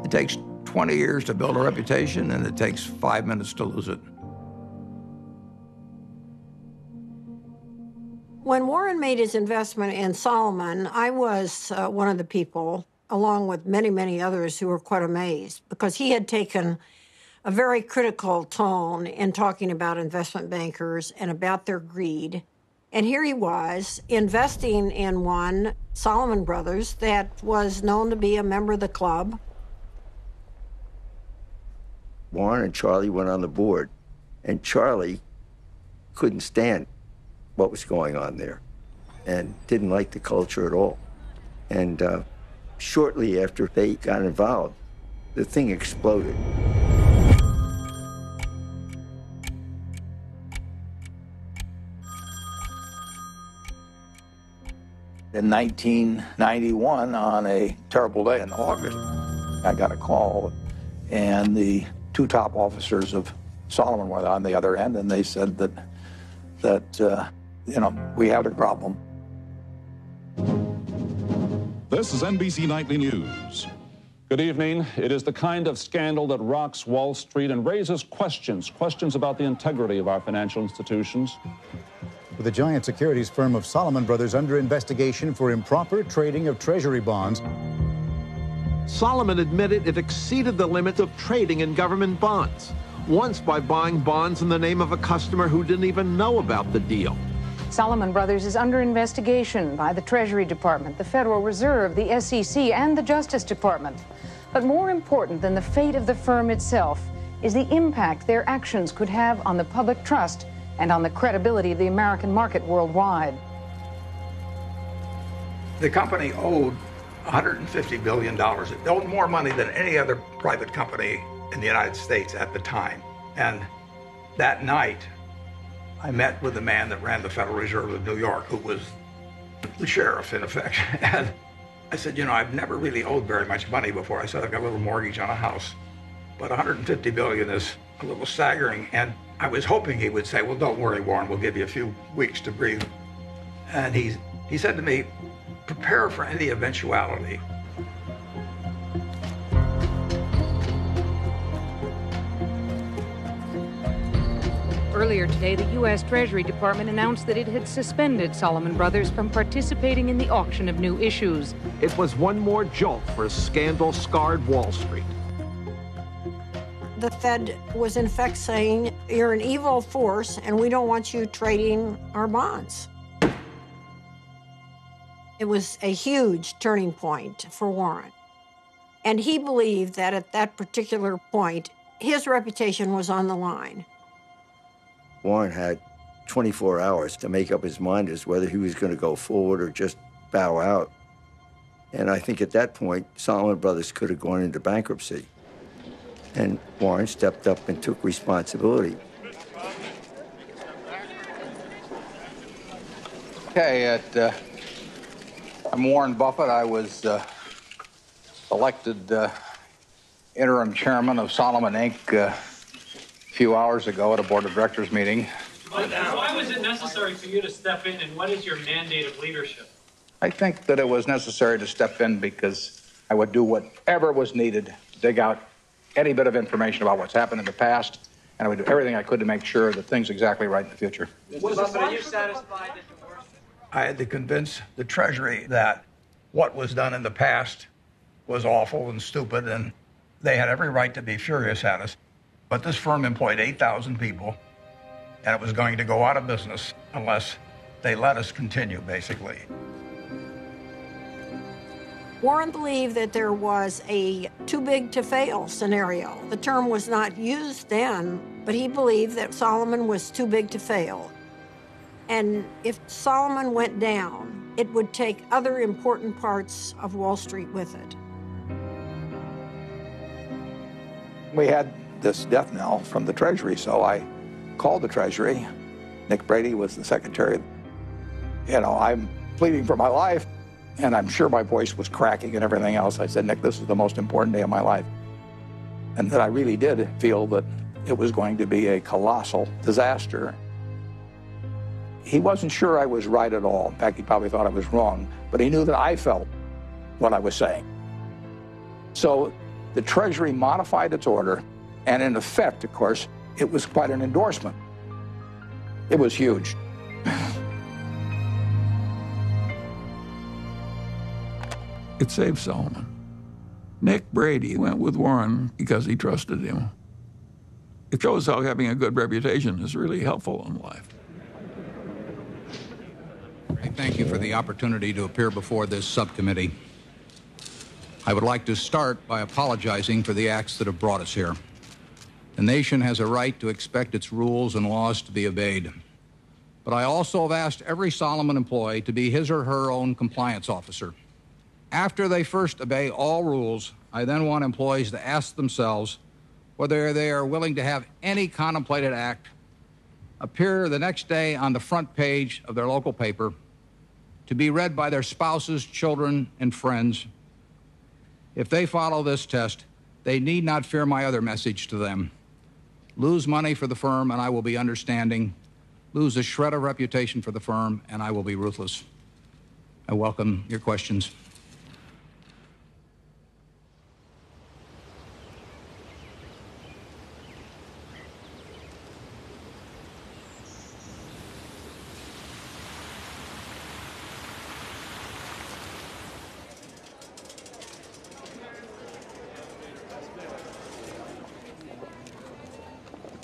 It takes 20 years to build a reputation, and it takes 5 minutes to lose it. When Warren made his investment in Salomon, I was one of the people, along with many, many others, who were quite amazed because he had taken a very critical tone in talking about investment bankers and about their greed. And here he was investing in one, Salomon Brothers, that was known to be a member of the club. Warren and Charlie went on the board, and Charlie couldn't stand what was going on there and didn't like the culture at all. And shortly after they got involved, the thing exploded. In 1991, on a terrible day in August, I got a call, and the two top officers of Solomon were on the other end, and they said that we have a problem. This is NBC Nightly News. Good evening. It is the kind of scandal that rocks Wall Street and raises questions about the integrity of our financial institutions. With the giant securities firm of Salomon Brothers under investigation for improper trading of Treasury bonds. Salomon admitted it exceeded the limit of trading in government bonds, once by buying bonds in the name of a customer who didn't even know about the deal. Salomon Brothers is under investigation by the Treasury Department, the Federal Reserve, the SEC, and the Justice Department. But more important than the fate of the firm itself is the impact their actions could have on the public trust and on the credibility of the American market worldwide. The company owed $150 billion. It owed more money than any other private company in the United States at the time. And that night, I met with the man that ran the Federal Reserve of New York, who was the sheriff, in effect. And I said, I've never really owed very much money before. I said, I've got a little mortgage on a house, but $150 billion is a little staggering. And I was hoping he would say, well, don't worry, Warren, we'll give you a few weeks to breathe. And he said to me, prepare for any eventuality. Earlier today, the U.S. Treasury Department announced that it had suspended Salomon Brothers from participating in the auction of new issues. It was one more jolt for a scandal-scarred Wall Street. The Fed was in effect saying, you're an evil force and we don't want you trading our bonds. It was a huge turning point for Warren. And he believed that at that particular point, his reputation was on the line. Warren had 24 hours to make up his mind as whether he was going to go forward or just bow out. And I think at that point, Salomon Brothers could have gone into bankruptcy. And Warren stepped up and took responsibility. Okay, I'm Warren Buffett. I was elected interim chairman of Salomon Inc. A few hours ago at a board of directors meeting. Why was it necessary for you to step in, and what is your mandate of leadership? I think that it was necessary to step in because I would do whatever was needed to dig out any bit of information about what's happened in the past, and I would do everything I could to make sure that things are exactly right in the future. Are you satisfied that the worst? I had to convince the Treasury that what was done in the past was awful and stupid, and they had every right to be furious at us. But this firm employed 8,000 people, and it was going to go out of business unless they let us continue, basically. Warren believed that there was a too big to fail scenario. The term was not used then, but he believed that Salomon was too big to fail. And if Salomon went down, it would take other important parts of Wall Street with it. We had this death knell from the Treasury, so I called the Treasury. Nick Brady was the secretary. I'm pleading for my life, and I'm sure my voice was cracking and everything else. I said, Nick, this is the most important day of my life. And that I really did feel that it was going to be a colossal disaster. He wasn't sure I was right at all. In fact, he probably thought I was wrong, but he knew that I felt what I was saying. So the Treasury modified its order, and in effect, of course, it was quite an endorsement. It was huge. It saved Salomon. Nick Brady went with Warren because he trusted him. It shows how having a good reputation is really helpful in life. I thank you for the opportunity to appear before this subcommittee. I would like to start by apologizing for the acts that have brought us here. The nation has a right to expect its rules and laws to be obeyed. But I also have asked every Salomon employee to be his or her own compliance officer. After they first obey all rules, I then want employees to ask themselves whether they are willing to have any contemplated act appear the next day on the front page of their local paper to be read by their spouses, children, and friends. If they follow this test, they need not fear my other message to them. Lose money for the firm, and I will be understanding. Lose a shred of reputation for the firm, and I will be ruthless. I welcome your questions.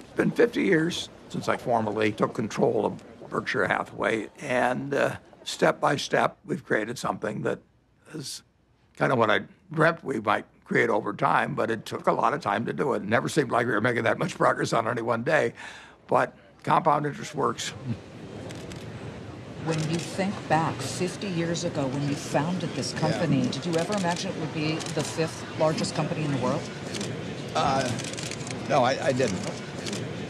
It's been 50 years since I formally took control of Berkshire Hathaway, and step by step, we've created something that is kind of what I dreamt we might create over time, but it took a lot of time to do it. It never seemed like we were making that much progress on any one day, but compound interest works. When you think back 50 years ago when you founded this company, did you ever imagine it would be the 5th largest company in the world? No, I didn't.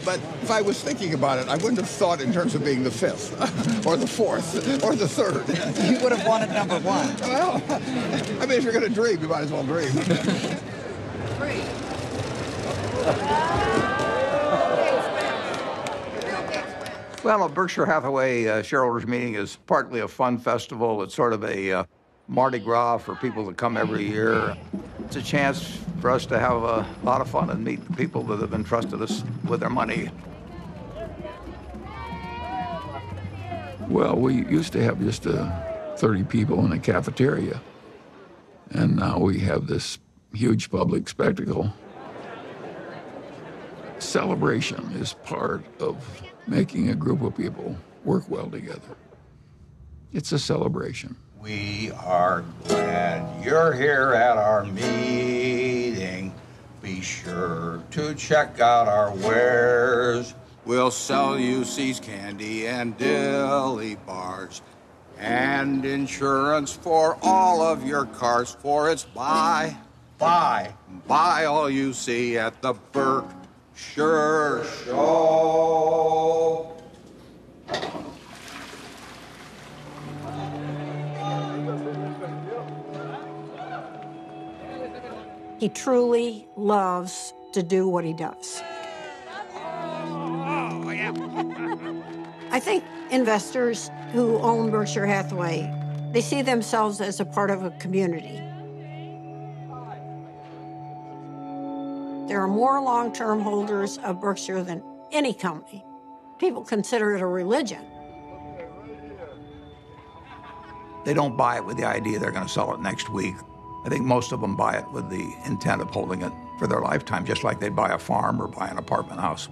But if I was thinking about it, I wouldn't have thought in terms of being the 5th, or the 4th, or the 3rd. You would have wanted number 1. Well, I mean, if you're going to dream, you might as well dream. Well, a Berkshire Hathaway shareholders meeting is partly a fun festival. It's sort of a Mardi Gras for people that come every year. It's a chance for us to have a lot of fun and meet the people that have entrusted us with their money. Well, we used to have just 30 people in a cafeteria, and now we have this huge public spectacle. Celebration is part of making a group of people work well together. It's a celebration. We are glad you're here at our meeting. Be sure to check out our wares. We'll sell you C's candy and dilly bars and insurance for all of your cars, for it's buy all you see at the Berkshire Show. He truly loves to do what he does. I think investors who own Berkshire Hathaway, they see themselves as a part of a community. There are more long-term holders of Berkshire than any company. People consider it a religion. They don't buy it with the idea they're going to sell it next week. I think most of them buy it with the intent of holding it for their lifetime, just like they'd buy a farm or buy an apartment house.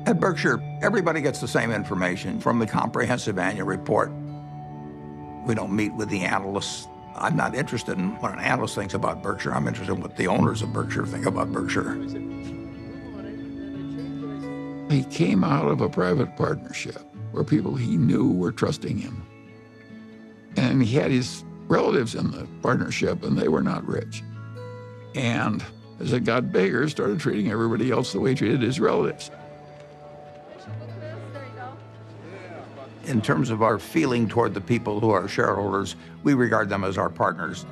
At Berkshire, everybody gets the same information from the comprehensive annual report. We don't meet with the analysts. I'm not interested in what an analyst thinks about Berkshire. I'm interested in what the owners of Berkshire think about Berkshire. He came out of a private partnership where people he knew were trusting him. And he had his relatives in the partnership, and they were not rich. And as it got bigger, started treating everybody else the way he treated his relatives. In terms of our feeling toward the people who are shareholders, we regard them as our partners.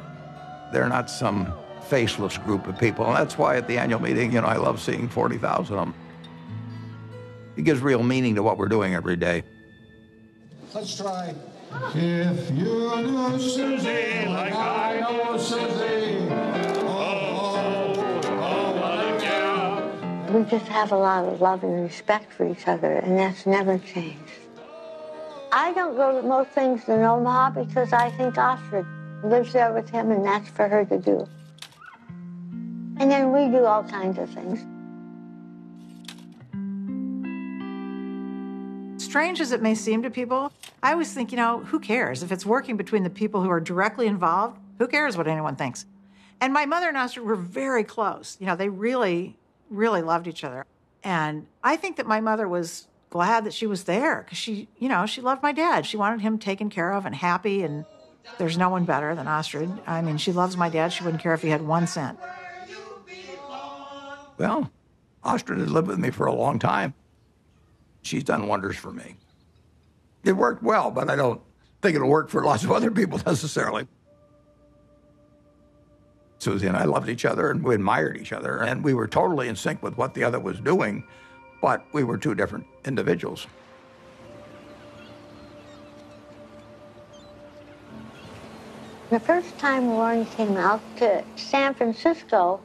They're not some faceless group of people. And that's why at the annual meeting, I love seeing 40,000 of them. It gives real meaning to what we're doing every day. Let's try. If you knew Susie like I know Susie, we just have a lot of love and respect for each other, and that's never changed. I don't go to most things in Omaha because I think Astrid lives there with him, and that's for her to do. And then we do all kinds of things. Strange as it may seem to people, I always think, who cares? If it's working between the people who are directly involved, who cares what anyone thinks? And my mother and Astrid were very close. They really, really loved each other. And I think that my mother was glad that she was there because she loved my dad. She wanted him taken care of and happy, and there's no one better than Astrid. I mean, she loves my dad. She wouldn't care if he had 1 cent. Well, Astrid has lived with me for a long time. She's done wonders for me. It worked well, but I don't think it'll work for lots of other people necessarily. Susie and I loved each other, and we admired each other, and we were totally in sync with what the other was doing, but we were two different individuals. The first time Warren came out to San Francisco,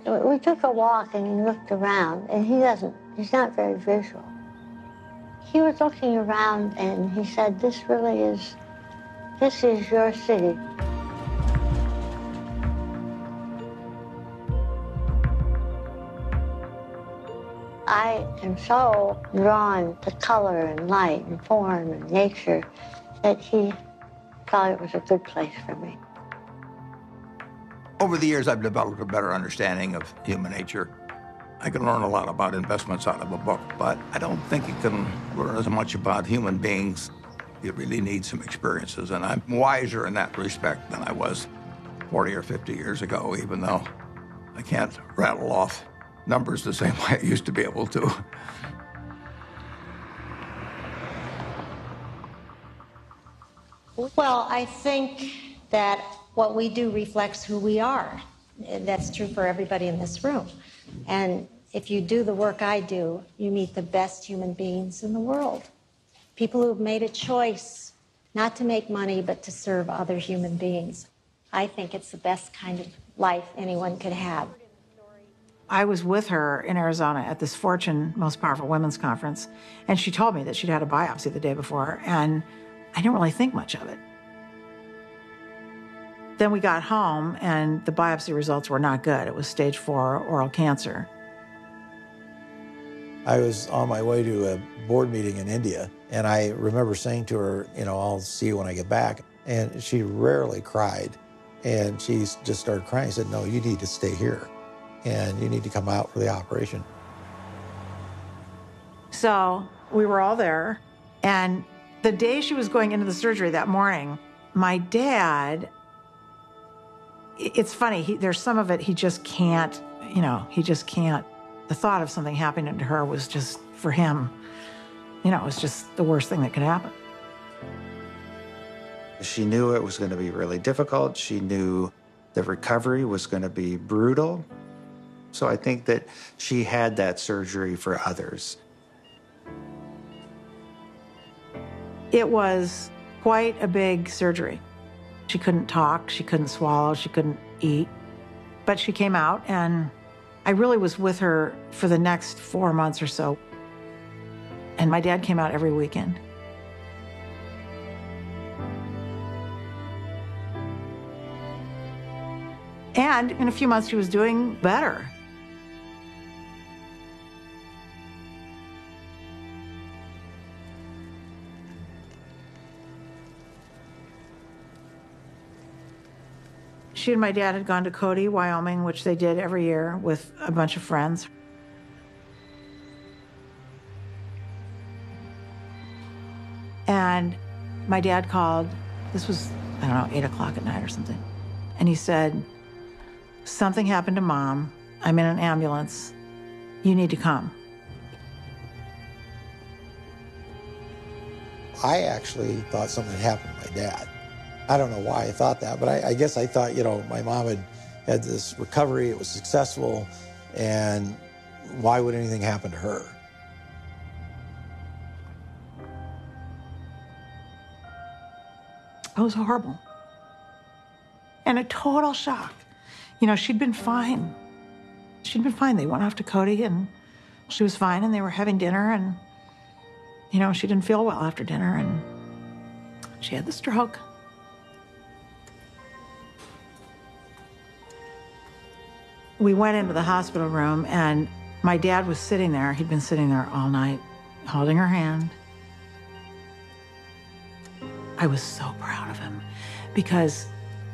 we took a walk and he looked around, and he's not very visual. He was looking around and he said, this is your city. I am so drawn to color and light and form and nature that he thought it was a good place for me. Over the years, I've developed a better understanding of human nature. I can learn a lot about investments out of a book, but I don't think you can learn as much about human beings. You really need some experiences, and I'm wiser in that respect than I was 40 or 50 years ago, even though I can't rattle off numbers the same way I used to be able to. Well, I think that what we do reflects who we are. That's true for everybody in this room. And if you do the work I do, you meet the best human beings in the world. People who've made a choice not to make money, but to serve other human beings. I think it's the best kind of life anyone could have. I was with her in Arizona at this Fortune Most Powerful Women's Conference, and she told me that she'd had a biopsy the day before, and I didn't really think much of it. Then we got home, and the biopsy results were not good. It was stage 4 oral cancer. I was on my way to a board meeting in India, and I remember saying to her, I'll see you when I get back. And she rarely cried, and she just started crying. I said, no, you need to stay here, and you need to come out for the operation. So we were all there, and the day she was going into the surgery that morning, my dad, it's funny, there's some of it he just can't, he just can't. The thought of something happening to her was just, for him, it was just the worst thing that could happen. She knew it was going to be really difficult. She knew the recovery was going to be brutal. So I think that she had that surgery for others. It was quite a big surgery. She couldn't talk, she couldn't swallow, she couldn't eat. But she came out, and I really was with her for the next 4 months or so. And my dad came out every weekend. And in a few months, she was doing better. She and my dad had gone to Cody, Wyoming, which they did every year with a bunch of friends. And my dad called, this was, 8 o'clock at night or something. And he said, something happened to Mom. I'm in an ambulance. You need to come. I actually thought something had happened to my dad. I don't know why I thought that, but I guess I thought, my mom had this recovery, it was successful, and why would anything happen to her? It was horrible. And a total shock. She'd been fine. She'd been fine. They went off to Cody, and she was fine, and they were having dinner, and, she didn't feel well after dinner, and she had the stroke. We went into the hospital room, and my dad was sitting there. He'd been sitting there all night, holding her hand. I was so proud of him, because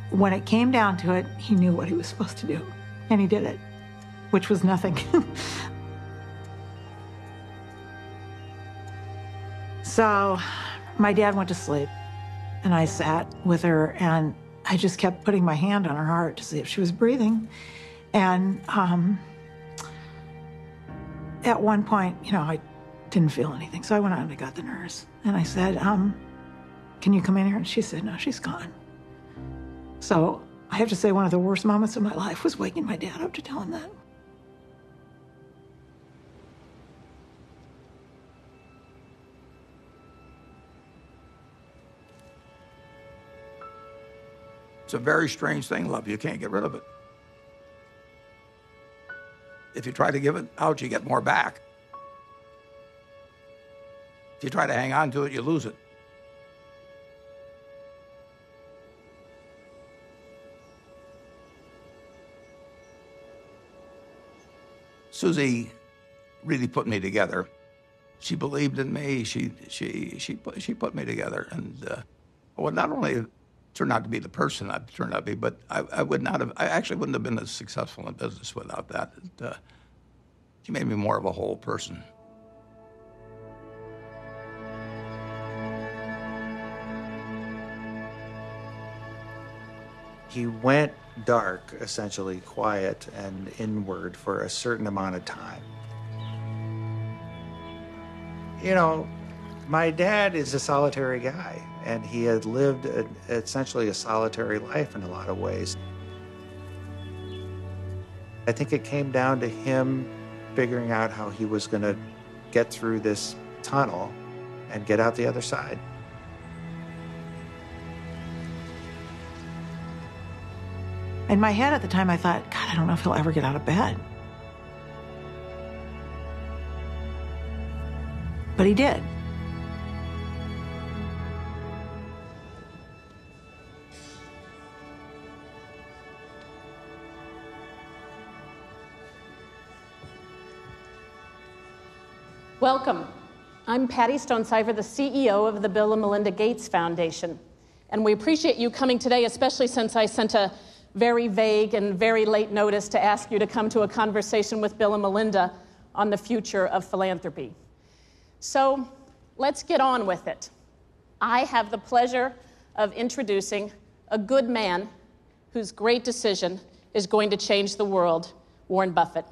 when it came down to it, he knew what he was supposed to do, and he did it, which was nothing. So my dad went to sleep, and I sat with her, and I just kept putting my hand on her heart to see if she was breathing. And at one point, I didn't feel anything. So I went out and I got the nurse. And I said, can you come in here? And she said, no, she's gone. So I have to say one of the worst moments of my life was waking my dad up to tell him that. It's a very strange thing, love. You can't get rid of it. If you try to give it out, you get more back. If you try to hang on to it, you lose it. Susie really put me together. She believed in me. She put me together, and well, not only turned out to be the person I turned out to be, but I actually wouldn't have been as successful in business without that. She made me more of a whole person. He went dark, essentially quiet and inward for a certain amount of time. You know, my dad is a solitary guy, and he had lived essentially a solitary life in a lot of ways. I think it came down to him figuring out how he was going to get through this tunnel and get out the other side. In my head at the time, I thought, God, I don't know if he'll ever get out of bed. But he did. Welcome. I'm Patty Stonesiver, the CEO of the Bill and Melinda Gates Foundation. And we appreciate you coming today, especially since I sent a very vague and very late notice to ask you to come to a conversation with Bill and Melinda on the future of philanthropy. So let's get on with it. I have the pleasure of introducing a good man whose great decision is going to change the world, Warren Buffett.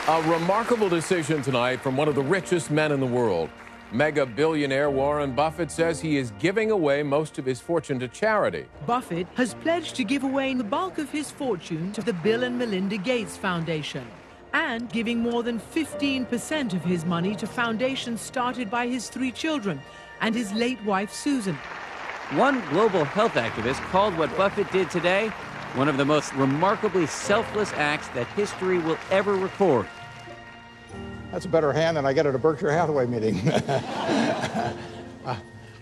A remarkable decision tonight from one of the richest men in the world. Mega billionaire Warren Buffett says he is giving away most of his fortune to charity. Buffett has pledged to give away the bulk of his fortune to the Bill and Melinda Gates Foundation and giving more than 15% of his money to foundations started by his 3 children and his late wife, Susan. One global health activist called what Buffett did today one of the most remarkably selfless acts that history will ever record. That's a better hand than I get at a Berkshire Hathaway meeting.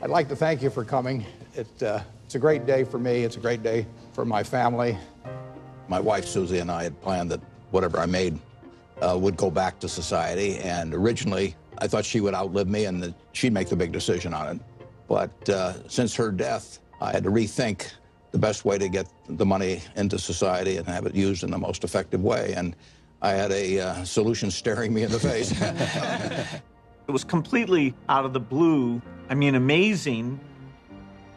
I'd like to thank you for coming. It's a great day for me. It's a great day for my family. My wife, Susie, and I had planned that whatever I made would go back to society. And originally, I thought she would outlive me and that she'd make the big decision on it. But since her death, I had to rethink the best way to get the money into society and have it used in the most effective way. And I had a solution staring me in the face. It was completely out of the blue. I mean, amazing.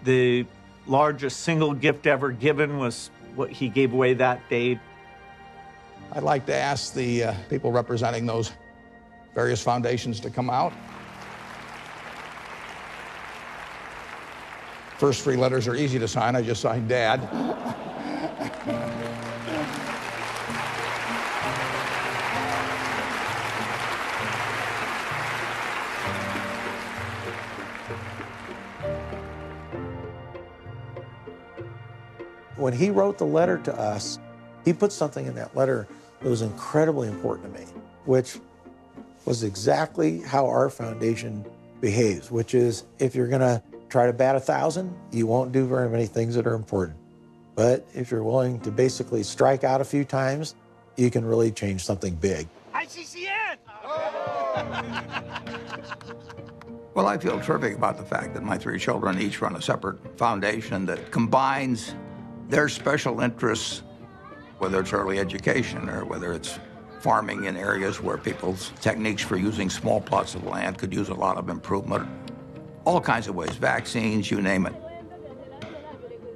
The largest single gift ever given was what he gave away that day. I'd like to ask the people representing those various foundations to come out. First 3 letters are easy to sign. I just signed Dad. When he wrote the letter to us, he put something in that letter that was incredibly important to me, which was exactly how our foundation behaves, which is if you're going to try to bat 1,000, you won't do very many things that are important. But if you're willing to basically strike out a few times, you can really change something big. ICCN! Well, I feel terrific about the fact that my 3 children each run a separate foundation that combines their special interests, whether it's early education or whether it's farming in areas where people's techniques for using small plots of land could use a lot of improvement. All kinds of ways, vaccines, you name it.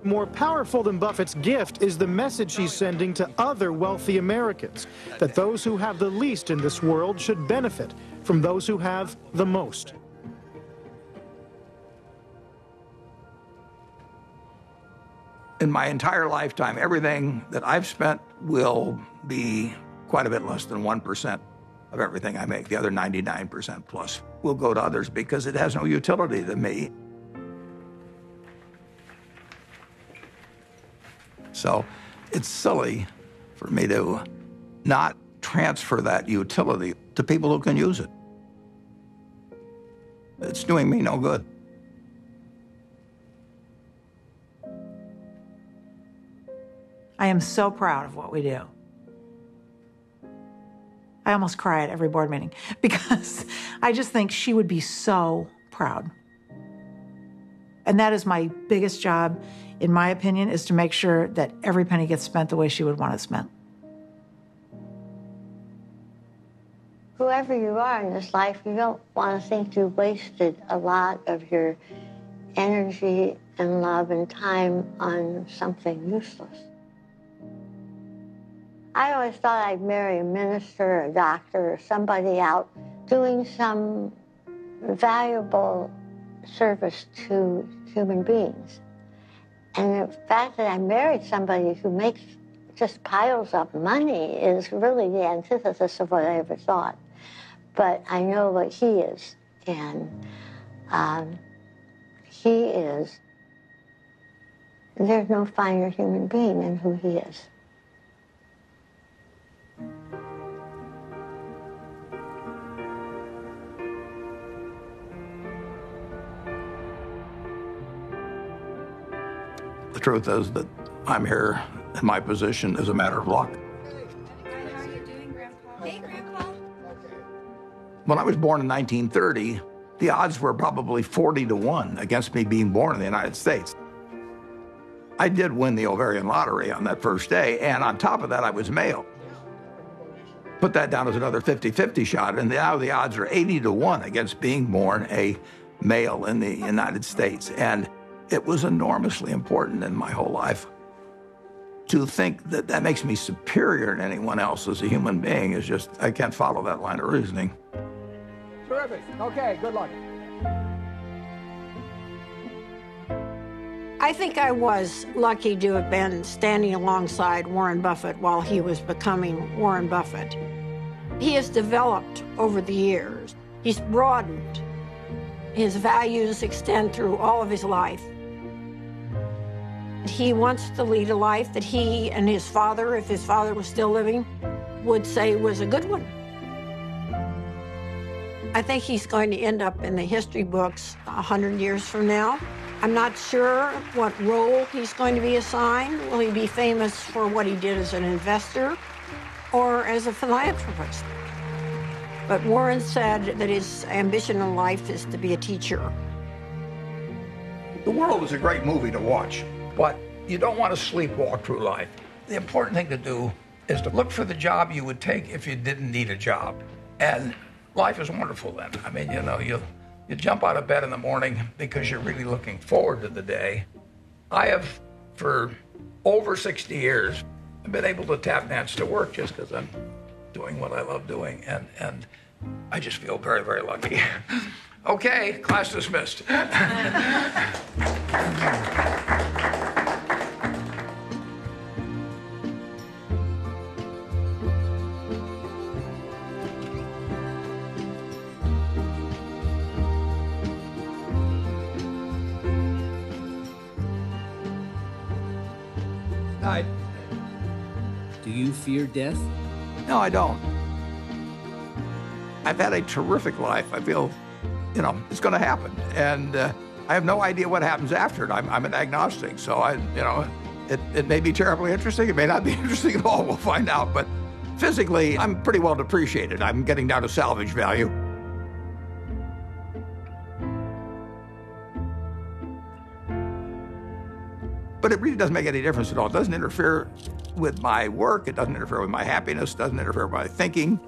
More powerful than Buffett's gift is the message he's sending to other wealthy Americans, that those who have the least in this world should benefit from those who have the most. In my entire lifetime, everything that I've spent will be quite a bit less than 1% of everything I make. The other 99% plus will go to others because it has no utility to me. So it's silly for me to not transfer that utility to people who can use it. It's doing me no good. I am so proud of what we do. I almost cry at every board meeting because I just think she would be so proud. And that is my biggest job, in my opinion, is to make sure that every penny gets spent the way she would want it spent. Whoever you are in this life, you don't want to think you wasted a lot of your energy and love and time on something useless. I always thought I'd marry a minister, a doctor, or somebody out doing some valuable service to human beings. And the fact that I married somebody who makes just piles of money is really the antithesis of what I ever thought. But I know what he is, and he is, there's no finer human being than who he is. The truth is that I'm here in my position as a matter of luck. How are you doing, Grandpa? Hey, Grandpa. When I was born in 1930, the odds were probably 40-1 against me being born in the United States. I did win the ovarian lottery on that first day, and on top of that, I was male. Put that down as another 50-50 shot, and now the odds are 80-1 against being born a male in the United States. And it was enormously important in my whole life. To think that that makes me superior to anyone else as a human being is just, I can't follow that line of reasoning. Terrific. Okay, good luck. I think I was lucky to have been standing alongside Warren Buffett while he was becoming Warren Buffett. He has developed over the years. He's broadened. His values extend through all of his life. He wants to lead a life that he and his father, if his father was still living, would say was a good one. I think he's going to end up in the history books 100 years from now. I'm not sure what role he's going to be assigned. Will he be famous for what he did as an investor or as a philanthropist? But Warren said that his ambition in life is to be a teacher. The World is a great movie to watch, but you don't want to sleepwalk through life. The important thing to do is to look for the job you would take if you didn't need a job. And life is wonderful then. I mean, you know, you jump out of bed in the morning because you're really looking forward to the day. I have, for over 60 years, been able to tap dance to work just because I'm doing what I love doing. And I just feel very, very lucky. Okay, class dismissed. Do you fear death? No, I don't. I've had a terrific life. I feel, you know, it's going to happen. And I have no idea what happens after it. I'm an agnostic, so it may be terribly interesting. It may not be interesting at all. We'll find out. But physically, I'm pretty well depreciated. I'm getting down to salvage value. But it really doesn't make any difference at all. It doesn't interfere with my work. It doesn't interfere with my happiness. It doesn't interfere with my thinking.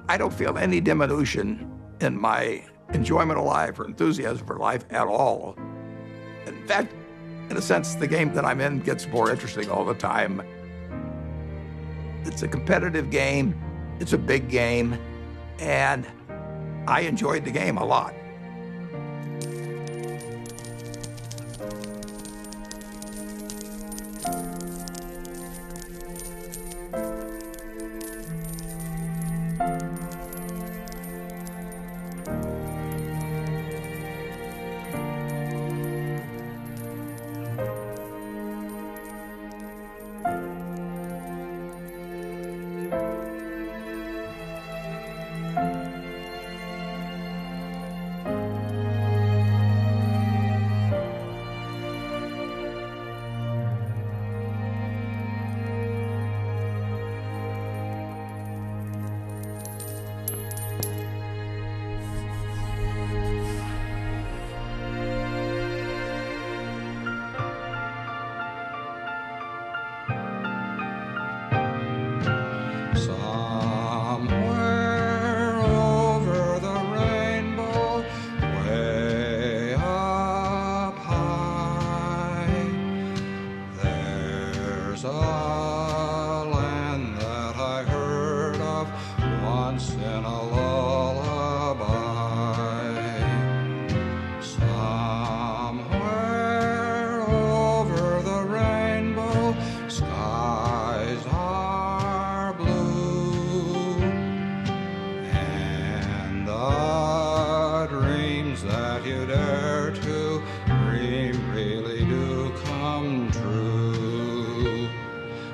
I don't feel any diminution in my enjoyment of life or enthusiasm for life at all. In fact, in a sense, the game that I'm in gets more interesting all the time. It's a competitive game, it's a big game, and I enjoyed the game a lot.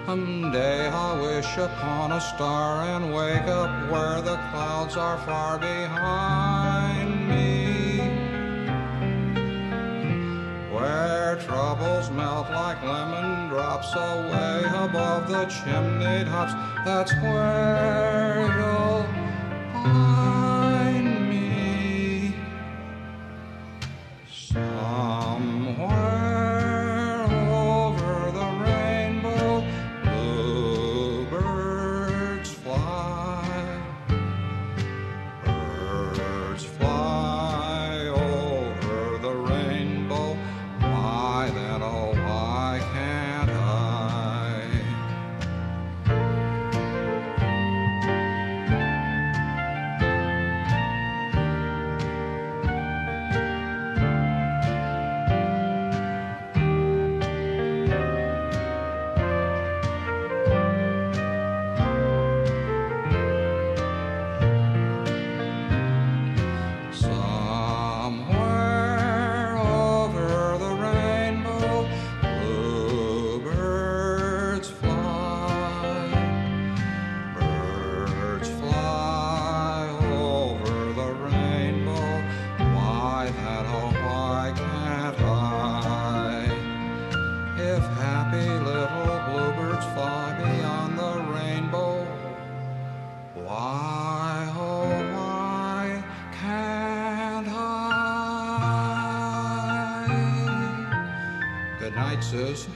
Someday I'll wish upon a star and wake up where the clouds are far behind me, where troubles melt like lemon drops away above the chimney tops. That's where you'll find me, somewhere over the rainbow. Bluebirds fly, birds fly over the rainbow. Why then, oh, why can't I? Somewhere over the rainbow, bluebirds fly, birds fly over the rainbow. Why then, oh, why can't I? If happy little bluebirds fly beyond the rainbow, why, oh, why can't I? Good night, Susan.